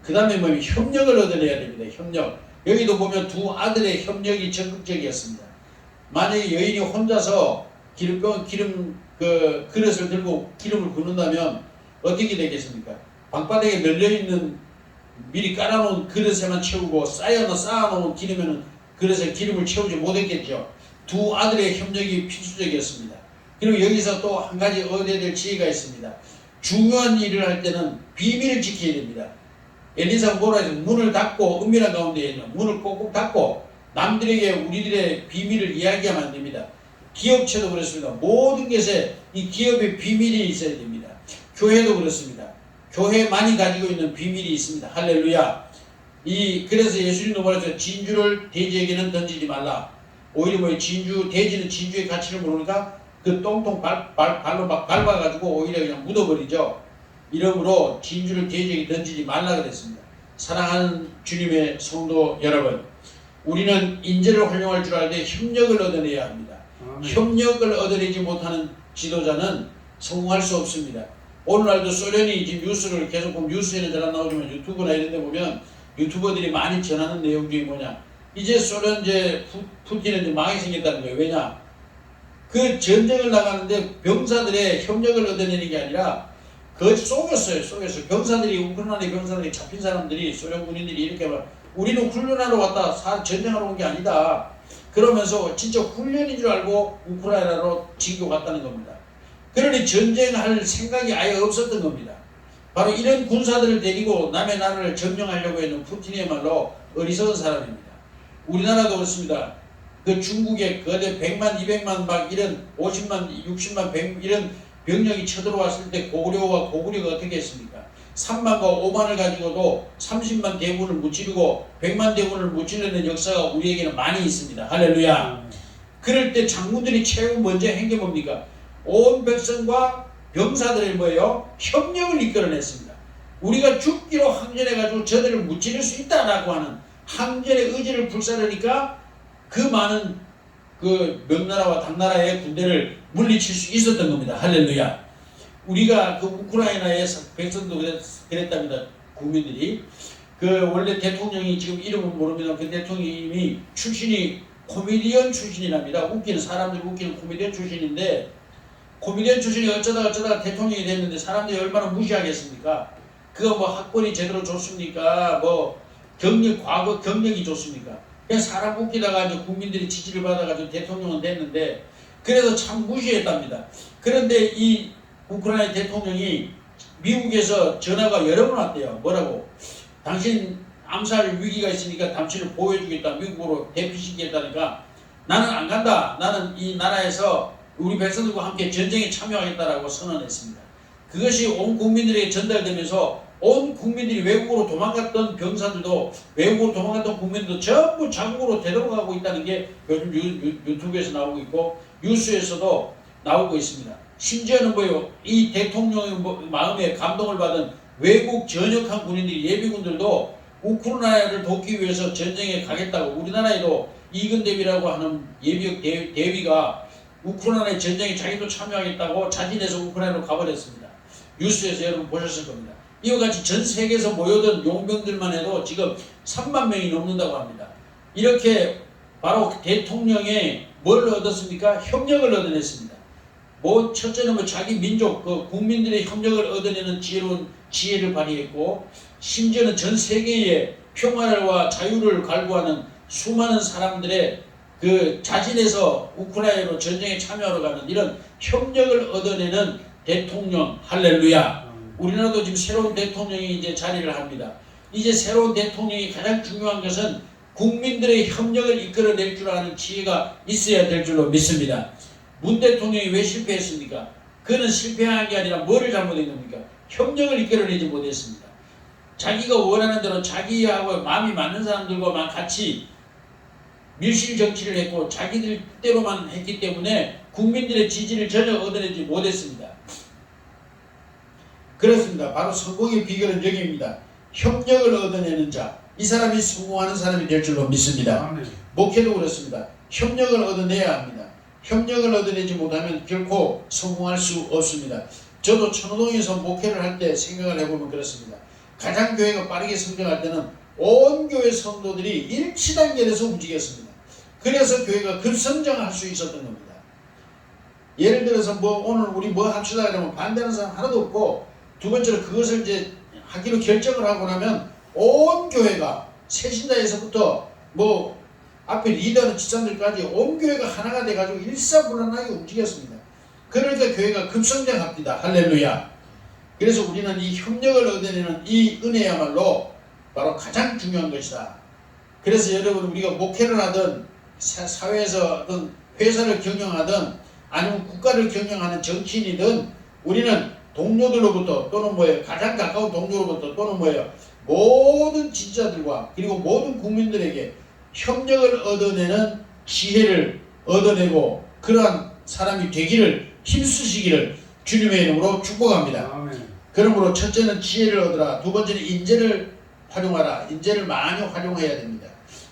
그 다음에 뭐 협력을 얻어내야 됩니다. 협력. 여기도 보면 두 아들의 협력이 적극적이었습니다. 만약에 여인이 혼자서 그릇을 들고 기름을 붓는다면 어떻게 되겠습니까? 방바닥에 널려있는 미리 깔아놓은 그릇에만 채우고 쌓아놓은 기름에는 그릇에 기름을 채우지 못했겠죠. 두 아들의 협력이 필수적이었습니다. 그리고 여기서 또 한 가지 얻어야 될 지혜가 있습니다. 중요한 일을 할 때는 비밀을 지켜야 됩니다. 엘리사가 뭐라 해서 문을 닫고 은밀한 가운데 있는 문을 꼭꼭 닫고 남들에게 우리들의 비밀을 이야기하면 안 됩니다. 기업체도 그렇습니다. 모든 것에 이 기업의 비밀이 있어야 됩니다. 교회도 그렇습니다. 교회만이 가지고 있는 비밀이 있습니다. 할렐루야. 그래서 예수님도 말했죠. 진주를 돼지에게는 던지지 말라. 오히려 뭐 돼지는 진주의 가치를 모르니까 그 똥통 발로 막 밟아가지고 오히려 그냥 묻어버리죠. 이러므로 진주를 돼지에게 던지지 말라 그랬습니다. 사랑하는 주님의 성도 여러분, 우리는 인재를 활용할 줄 알되 협력을 얻어내야 합니다. 아멘. 협력을 얻어내지 못하는 지도자는 성공할 수 없습니다. 오늘날도 소련이 지금 뉴스를 계속 보면 뉴스에는 잘 안 나오지만 유튜브나 이런 데 보면 유튜버들이 많이 전하는 내용 중에 뭐냐, 이제 소련 이제 푸틴은 이제 망이 생겼다는 거예요. 왜냐, 그 전쟁을 나가는데 병사들의 협력을 얻어내는 게 아니라 그 속였어요. 병사들이, 우크라이나 병사들이, 잡힌 사람들이, 소련 군인들이 이렇게 막 우리는 훈련하러 왔다, 전쟁하러 온 게 아니다 그러면서 진짜 훈련인 줄 알고 우크라이나로 징교 갔다는 겁니다. 그러니 전쟁할 생각이 아예 없었던 겁니다. 바로 이런 군사들을 데리고 남의 나라를 점령하려고 했는 푸틴이야말로 어리석은 사람입니다. 우리나라도 그렇습니다. 그 중국에 거대 100만, 200만 막 이런 50만, 60만, 100 이런 병력이 쳐들어왔을 때 고구려와 고구려가 어떻게 했습니까? 3만과 5만을 가지고도 30만 대군을 무찌르고 100만 대군을 무찌르는 역사가 우리에게는 많이 있습니다. 할렐루야. 그럴 때 장군들이 최후 먼저 한 게 뭡니까? 온 백성과 병사들의 뭐예요? 협력을 이끌어냈습니다. 우리가 죽기로 항전해가지고 저들을 무찌를 수 있다라고 하는 항전의 의지를 불사르니까 그 많은 그 명나라와 당나라의 군대를 물리칠 수 있었던 겁니다. 할렐루야. 우리가 그 우크라이나의 백성도 그랬답니다. 국민들이. 그 원래 대통령이 지금 이름은 모릅니다. 그 대통령이 출신이 코미디언 출신이랍니다. 웃기는 사람들 웃기는 코미디언 출신인데, 코미디언 출신이 어쩌다가 대통령이 됐는데 사람들이 얼마나 무시하겠습니까? 그거 뭐 학벌이 제대로 좋습니까? 뭐 과거 경력이 좋습니까? 그냥 사람 웃기다가 이제 국민들이 지지를 받아가지고 대통령은 됐는데, 그래서 참 무시했답니다. 그런데 이 우크라이나 대통령이 미국에서 전화가 여러 번 왔대요. 뭐라고? 당신 암살 위기가 있으니까 당신을 보호해주겠다. 미국으로 대피시키겠다니까 나는 안 간다. 나는 이 나라에서 우리 백성들과 함께 전쟁에 참여하겠다라고 선언했습니다. 그것이 온 국민들에게 전달되면서 온 국민들이 외국으로 도망갔던 병사들도, 외국으로 도망갔던 국민들도 전부 자국으로 되돌아가고 있다는 게 요즘 유튜브에서 나오고 있고 뉴스에서도 나오고 있습니다. 심지어는 뭐요? 이 대통령의 마음에 감동을 받은 외국 전역한 군인들이, 예비군들도 우크라이나를 돕기 위해서 전쟁에 가겠다고, 우리나라에도 이근 대위라고 하는 예비역 대위가 우크라이나 전쟁에 자기도 참여하겠다고 자진해서 우크라이나로 가버렸습니다. 뉴스에서 여러분 보셨을 겁니다. 이와 같이 전 세계에서 모여든 용병들만 해도 지금 3만 명이 넘는다고 합니다. 이렇게 바로 대통령의 뭘 얻었습니까? 협력을 얻어냈습니다. 첫째는 자기 민족, 국민들의 협력을 얻어내는 지혜를 발휘했고, 심지어는 전 세계의 평화와 자유를 갈구하는 수많은 사람들의 자진해서 우크라이나로 전쟁에 참여하러 가는 이런 협력을 얻어내는 대통령. 할렐루야. 우리나라도 지금 새로운 대통령이 이제 자리를 합니다. 이제 새로운 대통령이 가장 중요한 것은 국민들의 협력을 이끌어낼 줄 아는 지혜가 있어야 될 줄로 믿습니다. 문 대통령이 왜 실패했습니까? 그는 실패한 게 아니라 뭐를 잘못한 겁니까? 협력을 이끌어내지 못했습니다. 자기가 원하는 대로 자기하고 마음이 맞는 사람들과만 같이 밀실 정치를 했고 자기들 뜻대로만 했기 때문에 국민들의 지지를 전혀 얻어내지 못했습니다. 그렇습니다. 바로 성공의 비결은 여기입니다. 협력을 얻어내는 자, 이 사람이 성공하는 사람이 될 줄로 믿습니다. 목회도 그렇습니다. 협력을 얻어내야 합니다. 협력을 얻어내지 못하면 결코 성공할 수 없습니다. 저도 천호동에서 목회를 할 때 생각을 해보면 그렇습니다. 가장 교회가 빠르게 성장할 때는 온 교회 성도들이 일치단결해서 움직였습니다. 그래서 교회가 급성장할 수 있었던 겁니다. 예를 들어서 오늘 우리 합시다 그러면 반대하는 사람 하나도 없고, 두 번째로 그것을 이제 하기로 결정을 하고 나면 온 교회가 새신자에서부터 앞에 리더는 집사님들까지 온 교회가 하나가 돼가지고 일사불란하게 움직였습니다. 그러니까 교회가 급성장합니다. 할렐루야. 그래서 우리는 이 협력을 얻어내는 이 은혜야말로 바로 가장 중요한 것이다. 그래서 여러분, 우리가 목회를 하든 사회에서 어떤 회사를 경영하든 아니면 국가를 경영하는 정치인이든 우리는 동료들로부터 또는 가장 가까운 동료로부터 또는 모든 지지자들과 그리고 모든 국민들에게 협력을 얻어내는 지혜를 얻어내고 그러한 사람이 되기를 힘쓰시기를 주님의 이름으로 축복합니다. 아멘. 그러므로 첫째는 지혜를 얻으라. 두 번째는 인재를 활용하라. 인재를 많이 활용해야 됩니다.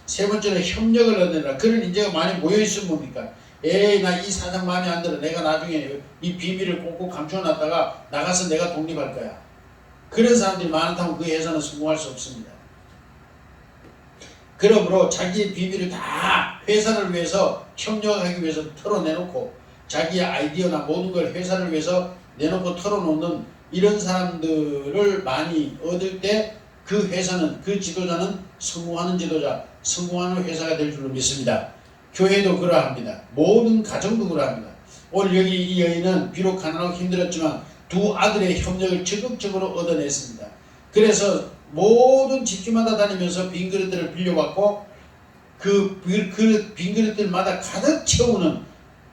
세 번째는 협력을 얻으라. 그런 인재가 많이 모여있으면 뭡니까? 에이 나 이 사장 마음에 안 들어. 내가 나중에 이 비밀을 꼭꼭 감춰놨다가 나가서 내가 독립할 거야. 그런 사람들이 많다면 그 회사는 성공할 수 없습니다. 그러므로 자기의 비밀을 다 회사를 위해서 협력하기 위해서 털어내놓고 자기의 아이디어나 모든 걸 회사를 위해서 내놓고 털어놓는 이런 사람들을 많이 얻을 때 그 회사는, 그 지도자는 성공하는 지도자, 성공하는 회사가 될 줄로 믿습니다. 교회도 그러합니다. 모든 가정도 그러합니다. 오늘 여기 이 여인은 비록 가난하고 힘들었지만 두 아들의 협력을 적극적으로 얻어냈습니다. 그래서 모든 집집마다 다니면서 빈 그릇들을 빌려받고 그 빈 그릇들마다 가득 채우는,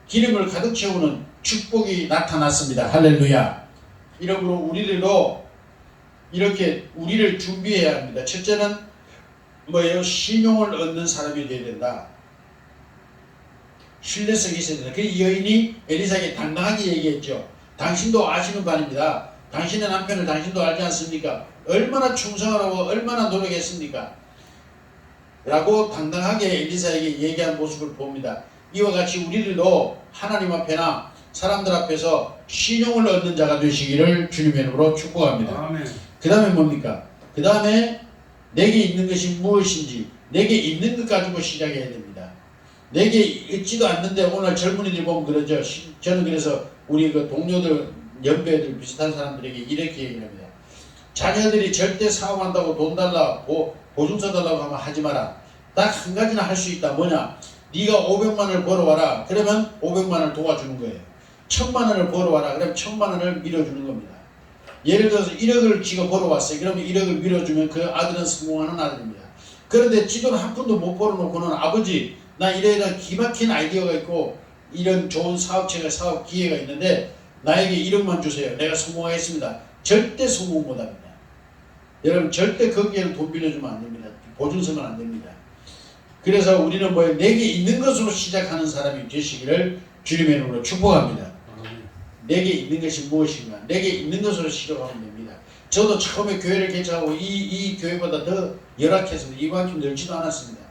기름을 가득 채우는 축복이 나타났습니다. 할렐루야. 이러므로 우리들도 이렇게 우리를 준비해야 합니다. 첫째는 뭐예요? 신용을 얻는 사람이 되어야 된다. 신뢰성이 있어야 된다. 그 여인이 엘리사에게 당당하게 얘기했죠. 당신도 아시는 바입니다. 당신의 남편을 당신도 알지 않습니까? 얼마나 충성하라고 얼마나 노력했습니까? 라고 당당하게 엘리사에게 얘기한 모습을 봅니다. 이와 같이 우리들도 하나님 앞에나 사람들 앞에서 신용을 얻는 자가 되시기를 주님의 이름으로 축복합니다. 그 다음에 뭡니까? 그 다음에 내게 있는 것이 무엇인지 내게 있는 것 가지고 시작해야 됩니다. 내게 있지도 않는데 오늘 젊은이들 보면 그러죠. 저는 그래서 우리 그 동료들, 연배들 비슷한 사람들에게 이렇게 얘기를 합니다. 자녀들이 절대 사업한다고 돈 달라, 보증서 달라고 하면 하지 마라. 딱 한 가지나 할 수 있다. 뭐냐? 네가 500만 원을 벌어와라. 그러면 500만 원을 도와주는 거예요. 1000만 원을 벌어와라. 그러면 1000만 원을 밀어주는 겁니다. 예를 들어서 1억을 지가 벌어왔어요. 그러면 1억을 밀어주면 그 아들은 성공하는 아들입니다. 그런데 지도는 한 푼도 못 벌어놓고는 아버지 나 이런 기막힌 아이디어가 있고 이런 좋은 사업체가 사업 기회가 있는데 나에게 1억만 주세요. 내가 성공하겠습니다. 절대 성공 못합니다. 여러분 절대 거기에는 돈 빌려주면 안 됩니다. 보증서는 안 됩니다. 그래서 우리는 뭐예요? 내게 있는 것으로 시작하는 사람이 되시기를 주님의 이름으로 축복합니다. 내게 있는 것이 무엇인가? 내게 있는 것으로 시작하면 됩니다. 저도 처음에 교회를 개척하고 이 교회보다 더 열악했습니다. 이만큼 넓지도 않았습니다.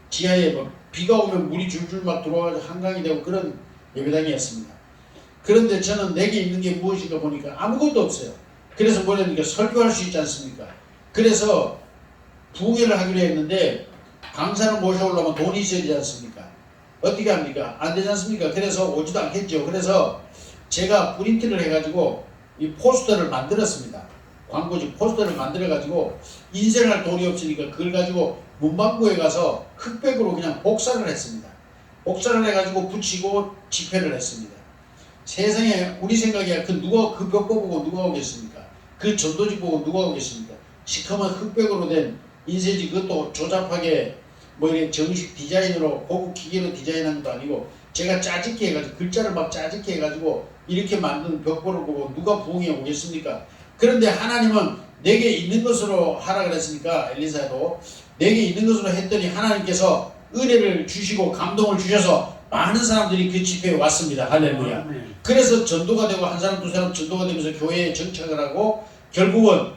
지하에 뭐 비가 오면 물이 줄줄 막 들어와서 한강이 되고 그런 예배당이었습니다. 그런데 저는 내게 있는 게 무엇인가 보니까 아무것도 없어요. 그래서 뭐냐니까 설교할 수 있지 않습니까? 그래서 부흥회를 하기로 했는데 강사를 모셔오려면 돈이 있어야 되지 않습니까? 어떻게 합니까? 안 되지 않습니까? 그래서 오지도 않겠죠. 그래서 제가 프린트를 해가지고 이 포스터를 만들었습니다. 광고지 포스터를 만들어가지고 인쇄할 돈이 없으니까 그걸 가지고 문방구에 가서 흑백으로 그냥 복사를 했습니다. 복사를 해가지고 붙이고 집회를 했습니다. 세상에 우리 생각에 누가 그 벽보 보고 누가 오겠습니까? 그 전도지 보고 누가 오겠습니까? 시커먼 흑백으로 된 인쇄지 그것도 조잡하게 뭐 이렇게 정식 디자인으로 고급 기계로 디자인한 것도 아니고 제가 짜집기 해가지고 글자를 막 짜집기 해가지고 이렇게 만든 벽보를 보고 누가 부흥해 오겠습니까? 그런데 하나님은 내게 있는 것으로 하라 그랬으니까 엘리사도 내게 있는 것으로 했더니 하나님께서 은혜를 주시고 감동을 주셔서 많은 사람들이 그 집회에 왔습니다. 할렐루야. 그래서 전도가 되고 한 사람 두 사람 전도가 되면서 교회에 정착을 하고 결국은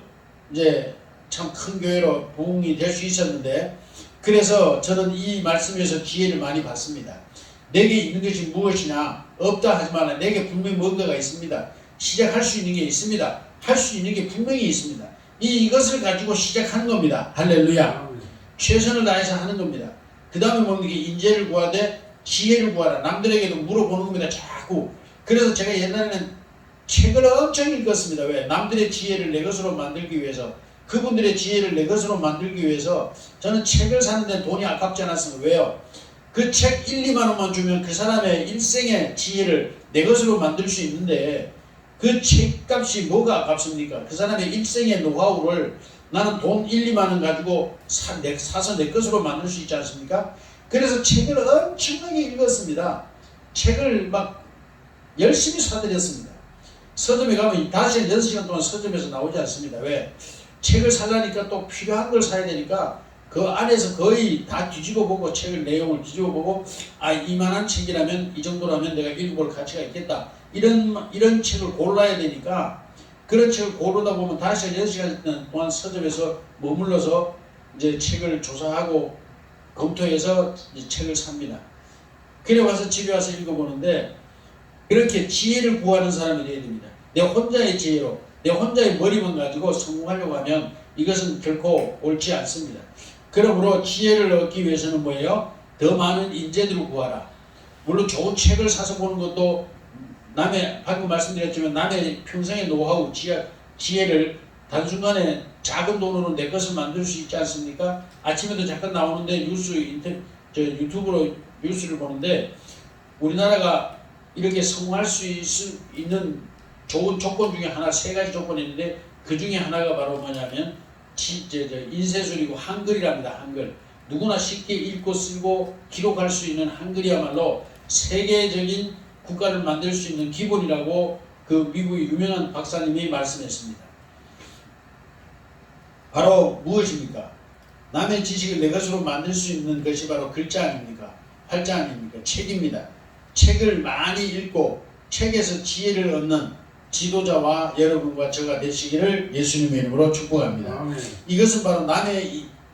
이제 참 큰 교회로 부흥이 될 수 있었는데 그래서 저는 이 말씀에서 지혜를 많이 받습니다. 내게 있는 것이 무엇이냐? 없다 하지 마라. 내게 분명히 뭔가가 있습니다. 시작할 수 있는 게 있습니다. 할 수 있는 게 분명히 있습니다. 이것을 가지고 시작하는 겁니다. 할렐루야. 최선을 다해서 하는 겁니다. 그 다음에 뭡니까? 인재를 구하되 지혜를 구하라. 남들에게도 물어보는 겁니다. 자꾸. 그래서 제가 옛날에는 책을 엄청 읽었습니다. 왜? 남들의 지혜를 내 것으로 만들기 위해서, 그분들의 지혜를 내 것으로 만들기 위해서 저는 책을 사는데 돈이 아깝지 않았습니다. 왜요? 그 책 1, 2만 원만 주면 그 사람의 일생의 지혜를 내 것으로 만들 수 있는데 그 책값이 뭐가 아깝습니까? 그 사람의 일생의 노하우를 나는 돈 1, 2만 원 가지고 사서 내 것으로 만들 수 있지 않습니까? 그래서 책을 엄청나게 읽었습니다. 책을 막 열심히 사들였습니다. 서점에 가면 5시간, 6시간 동안 서점에서 나오지 않습니다. 왜? 책을 사려니까 또 필요한 걸 사야 되니까 그 안에서 거의 다 뒤집어 보고 책을 내용을 뒤집어 보고 이만한 책이라면 이 정도라면 내가 읽어볼 가치가 있겠다. 이런 책을 골라야 되니까 그런 책을 고르다 보면 5시간, 6시간 동안 서점에서 머물러서 이제 책을 조사하고 검토해서 이제 책을 삽니다. 그래 와서 집에 와서 읽어보는데 그렇게 지혜를 구하는 사람이 되어야 됩니다. 내 혼자의 지혜로 내 혼자의 머리만 가지고 성공하려고 하면 이것은 결코 옳지 않습니다. 그러므로 지혜를 얻기 위해서는 뭐예요? 더 많은 인재들을 구하라. 물론 좋은 책을 사서 보는 것도 남의 방금 말씀드렸지만 남의 평생의 노하우 지혜를 단순간에 작은 돈으로 내 것을 만들 수 있지 않습니까? 아침에도 잠깐 나오는데 유튜브로 뉴스를 보는데 우리나라가 이렇게 성공할 수 있는 좋은 조건 중에 하나 세 가지 조건이 있는데 그 중에 하나가 바로 뭐냐면 인쇄술이고 한글이랍니다. 한글. 누구나 쉽게 읽고 쓰고 기록할 수 있는 한글이야말로 세계적인 국가를 만들 수 있는 기본이라고 그 미국의 유명한 박사님이 말씀했습니다. 바로 무엇입니까? 남의 지식을 내 것으로 만들 수 있는 것이 바로 글자 아닙니까? 활자 아닙니까? 책입니다. 책을 많이 읽고 책에서 지혜를 얻는 지도자와 여러분과 저가 되시기를 예수님의 이름으로 축복합니다. 아멘. 이것은 바로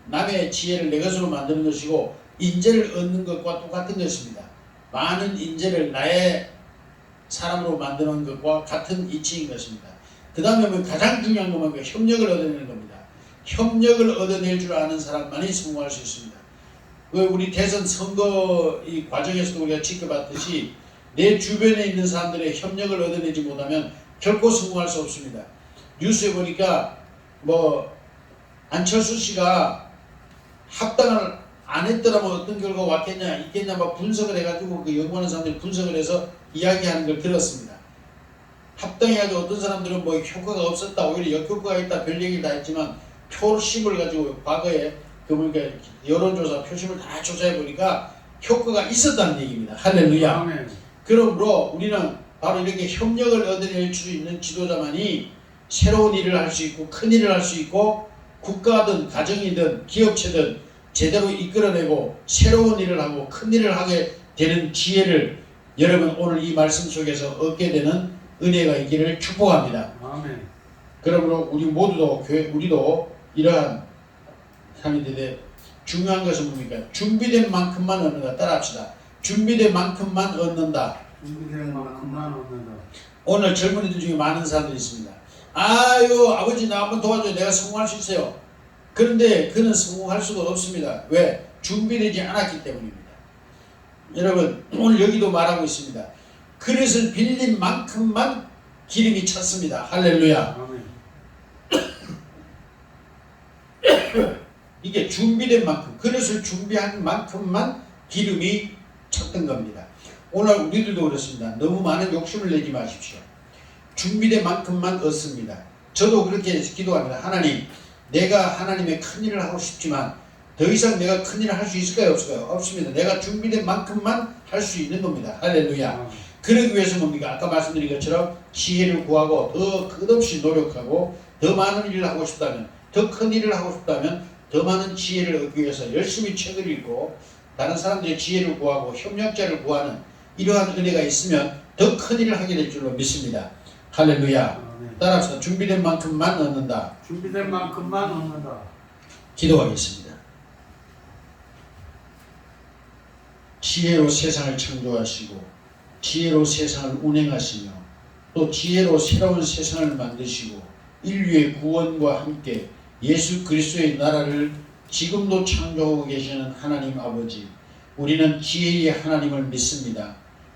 남의 지혜를 내 것으로 만드는 것이고 인재를 얻는 것과 똑같은 것입니다. 많은 인재를 나의 사람으로 만드는 것과 같은 이치인 것입니다. 그 다음에 가장 중요한 것은 협력을 얻어내는 겁니다. 협력을 얻어낼 줄 아는 사람만이 성공할 수 있습니다. 우리 대선 선거 이 과정에서도 우리가 지켜봤듯이 내 주변에 있는 사람들의 협력을 얻어내지 못하면 결코 성공할 수 없습니다. 뉴스에 보니까 안철수 씨가 합당을 안 했더라면 어떤 결과가 왔겠냐 있겠냐 막 분석을 해가지고 그 연구하는 사람들이 분석을 해서 이야기하는 걸 들었습니다. 합당해가지고 어떤 사람들은 효과가 없었다 오히려 역효과가 있다 별 얘기를 다 했지만 표심을 가지고 과거에 여론조사 표심을 다 조사해 보니까 효과가 있었다는 얘기입니다. 할렐루야. 아멘. 그러므로 우리는 바로 이렇게 협력을 얻어낼 수 있는 지도자만이 새로운 일을 할 수 있고 큰 일을 할 수 있고 국가든 가정이든 기업체든 제대로 이끌어내고 새로운 일을 하고 큰 일을 하게 되는 지혜를 여러분 오늘 이 말씀 속에서 얻게 되는 은혜가 있기를 축복합니다. 아멘. 그러므로 우리도 이러한 삶이 되되 중요한 것은 뭡니까? 준비된 만큼만 얻는다. 따라합시다. 준비된 만큼만 얻는다. 준비된 만큼만 얻는다. 오늘 젊은이들 중에 많은 사람들이 있습니다. 아유 아버지 나 한번 도와줘요. 내가 성공할 수 있어요. 그런데 그는 성공할 수가 없습니다. 왜? 준비되지 않았기 때문입니다. 여러분 오늘 여기도 말하고 있습니다. 그릇을 빌린 만큼만 기름이 찼습니다. 할렐루야. 아멘. 이게 준비된 만큼 그릇을 준비한 만큼만 기름이 찼던 겁니다. 오늘 우리들도 그렇습니다. 너무 많은 욕심을 내지 마십시오. 준비된 만큼만 얻습니다. 저도 그렇게 기도합니다. 하나님 내가 하나님의 큰일을 하고 싶지만 더 이상 내가 큰일을 할 수 있을까요? 없을까요? 없습니다. 내가 준비된 만큼만 할 수 있는 겁니다. 할렐루야. 그러기 위해서 뭡니까? 아까 말씀드린 것처럼 지혜를 구하고 더 끝없이 노력하고 더 많은 일을 하고 싶다면 더 큰 일을 하고 싶다면 더 많은 지혜를 얻기 위해서 열심히 책을 읽고 다른 사람들의 지혜를 구하고 협력자를 구하는 이러한 은혜가 있으면 더 큰 일을 하게 될 줄로 믿습니다. 할렐루야. 따라합시다. 준비된 만큼만 얻는다. 준비된 만큼만 얻는다. 기도하겠습니다. 지혜로 세상을 창조하시고 지혜로 세상을 운행하시며 또 지혜로 새로운 세상을 만드시고 인류의 구원과 함께 예수 그리스도의 나라를 지금도 창조하고 계시는 하나님 아버지, 우리는 지혜의 하나님을 믿습니다.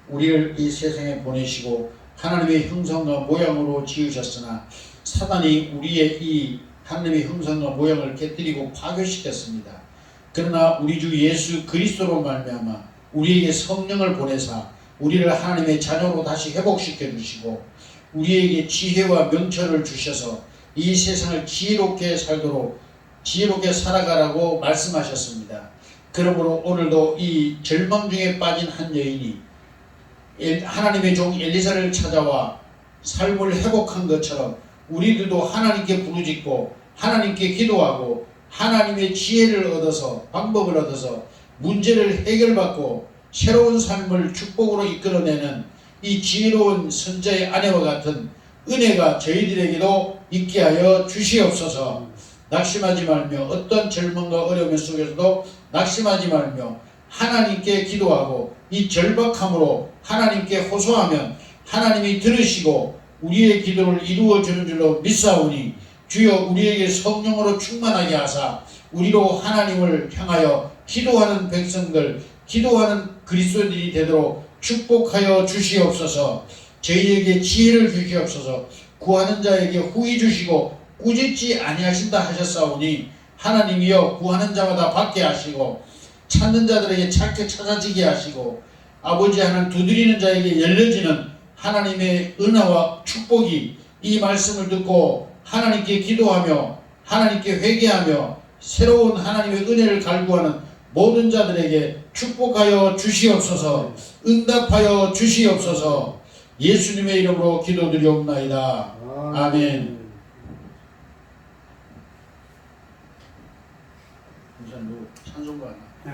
우리를 이 세상에 보내시고 하나님의 형상과 모양으로 지으셨으나 사단이 우리의 이 하나님의 형상과 모양을 깨뜨리고 파괴시켰습니다. 그러나 우리 주 예수 그리스도로 말미암아 우리에게 성령을 보내사 우리를 하나님의 자녀로 다시 회복시켜 주시고 우리에게 지혜와 명철을 주셔서 이 세상을 지혜롭게 살도록 지혜롭게 살아가라고 말씀하셨습니다. 그러므로 오늘도 이 절망 중에 빠진 한 여인이 하나님의 종 엘리사를 찾아와 삶을 회복한 것처럼 우리들도 하나님께 부르짖고 하나님께 기도하고 하나님의 지혜를 얻어서 방법을 얻어서 문제를 해결받고 새로운 삶을 축복으로 이끌어내는 이 지혜로운 선자의 아내와 같은 은혜가 저희들에게도 있게 하여 주시옵소서. 낙심하지 말며 어떤 절망과 어려움 속에서도 낙심하지 말며 하나님께 기도하고 이 절박함으로 하나님께 호소하면 하나님이 들으시고 우리의 기도를 이루어 주는 줄로 믿사오니 주여 우리에게 성령으로 충만하게 하사 우리로 하나님을 향하여 기도하는 백성들, 기도하는 그리스도인들이 되도록 축복하여 주시옵소서. 저희에게 지혜를 주시옵소서. 구하는 자에게 후히 주시고 꾸짖지 아니하신다 하셨사오니 하나님이여 구하는 자마다 받게 하시고 찾는 자들에게 찾게 찾아지게 하시고 아버지 하나님 두드리는 자에게 열려지는 하나님의 은혜와 축복이 이 말씀을 듣고 하나님께 기도하며 하나님께 회개하며 새로운 하나님의 은혜를 갈구하는 모든 자들에게 축복하여 주시옵소서. 응답하여 주시옵소서. 예수님의 이름으로 기도드리옵나이다. 아멘. 우선 누구 찬송가 하나. 네.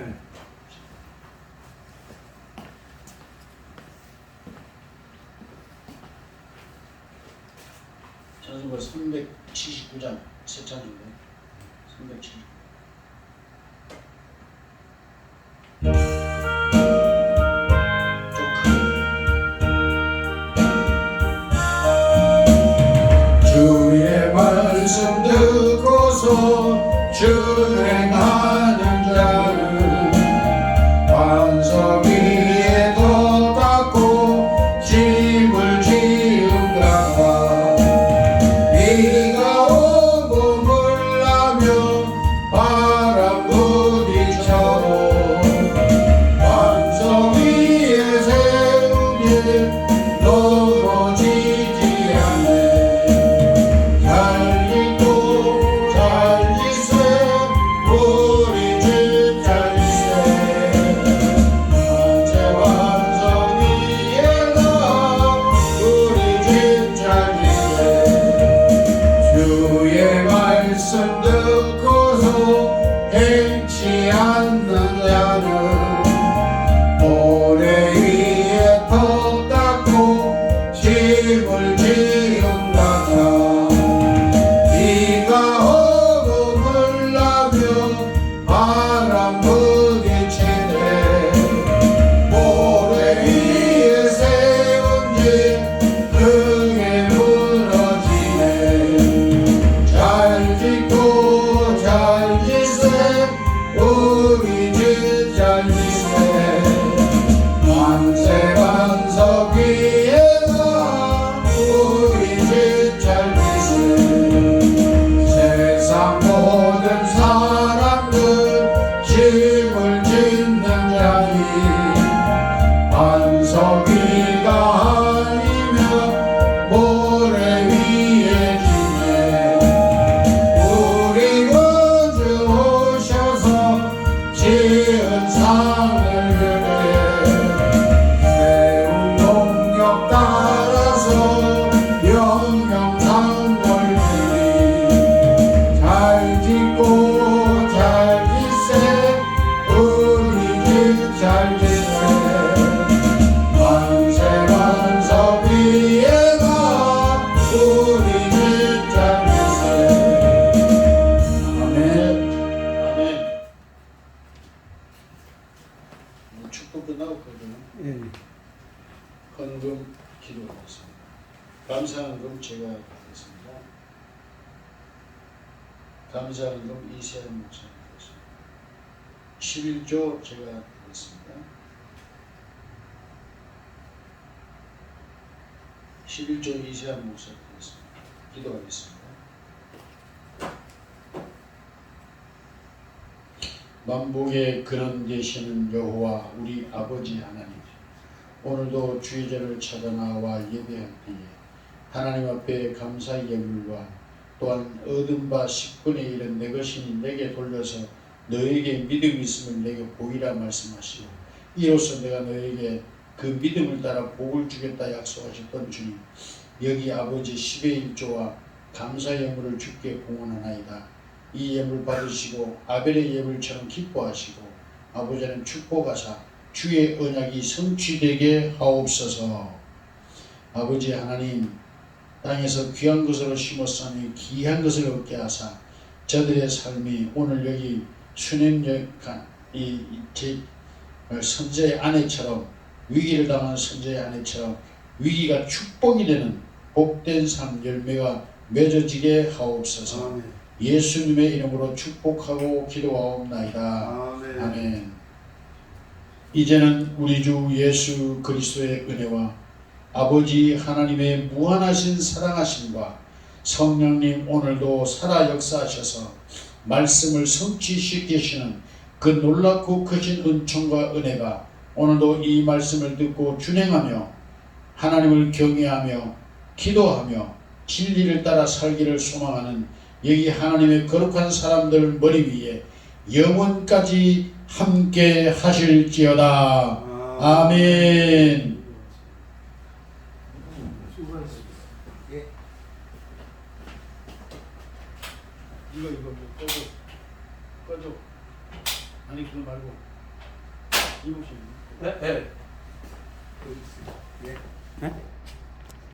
찬송가 379장 새 찬송가 370. 주의 말씀 듣고서 준행하는 자는 반석 위에 더 닦고 집을 지은다가 비가 오고 물나며 바람 부딪혀도 반석 위에 세운 일 넘어지지 않네. 잘 짓고 잘 짓세 우리 집 잘 짓세 만세 반석 위에가 우리 집 잘 짓세 주의 말씀 듣고서 행치 않는 자는 모래 위에 터 닦고 집을 지은다가 비가 오고 물나며 바람 부딪히네. 모래 위에 세운 집 크게 무너지네. 잘 짓고 잘 짓세 우리 집 잘 짓세 만세 반석 위에가 우리 집 잘 짓세 세상 모든 사람들 집을 짓는 자니 반석 위가 아니면 모래 위에 짓네. 우리 구주 오셔서 지은 산을 그래 새로운 동력 따라서 영영산 넓으니 잘 짓고 잘 짓세 우리 집 잘 짓세 만세 반석 위에가 우리 집 잘 짓세. 아멘. 아멘. 축복 끝나거든요. 예. 헌금 기도하겠습니다. 감사헌금 제가 하겠습니다. 감사헌금 이세한 목사님 하겠습니다. 11조 제가 하겠습니다. 11조 이세한 목사님 하겠습니다. 기도하겠습니다. 만복의 근원 되시는 여호와 우리 아버지 하나님, 오늘도 주의 전을 찾아 나와 예배할 때에 하나님 앞에 감사의 예물과 또한 얻은 바 10분의 1은 내 것이니 내게 돌려서 너에게 믿음이 있음을 내게 보이라 말씀하시고 이로써 내가 너에게 그 믿음을 따라 복을 주겠다 약속하셨던 주님, 여기 아버지 10의 1조와 감사 예물을 주께 공헌하나이다. 이 예물 받으시고 아벨의 예물처럼 기뻐하시고 아버지는 축복하사 주의 언약이 성취되게 하옵소서. 아버지 하나님, 땅에서 귀한 것으로 심었으니 귀한 것을 얻게 하사 저들의 삶이 오늘 여기 수냄역한 선지자의 아내처럼 위기를 당한 선지자의 아내처럼 위기가 축복이 되는 복된 삶 열매가 맺어지게 하옵소서. 아멘. 예수님의 이름으로 축복하고 기도하옵나이다. 아멘. 아멘. 이제는 우리 주 예수 그리스도의 은혜와 아버지 하나님의 무한하신 사랑하심과 성령님 오늘도 살아 역사하셔서 말씀을 성취시키시는 그 놀랍고 크신 은총과 은혜가 오늘도 이 말씀을 듣고 준행하며 하나님을 경외하며 기도하며 진리를 따라 살기를 소망하는 여기 하나님의 거룩한 사람들 머리 위에 영원까지 함께 하실지어다. 아멘. 예. 이거 꺼줘. 아니 그거 말고 이거 좀. 네. 네. 예. 네?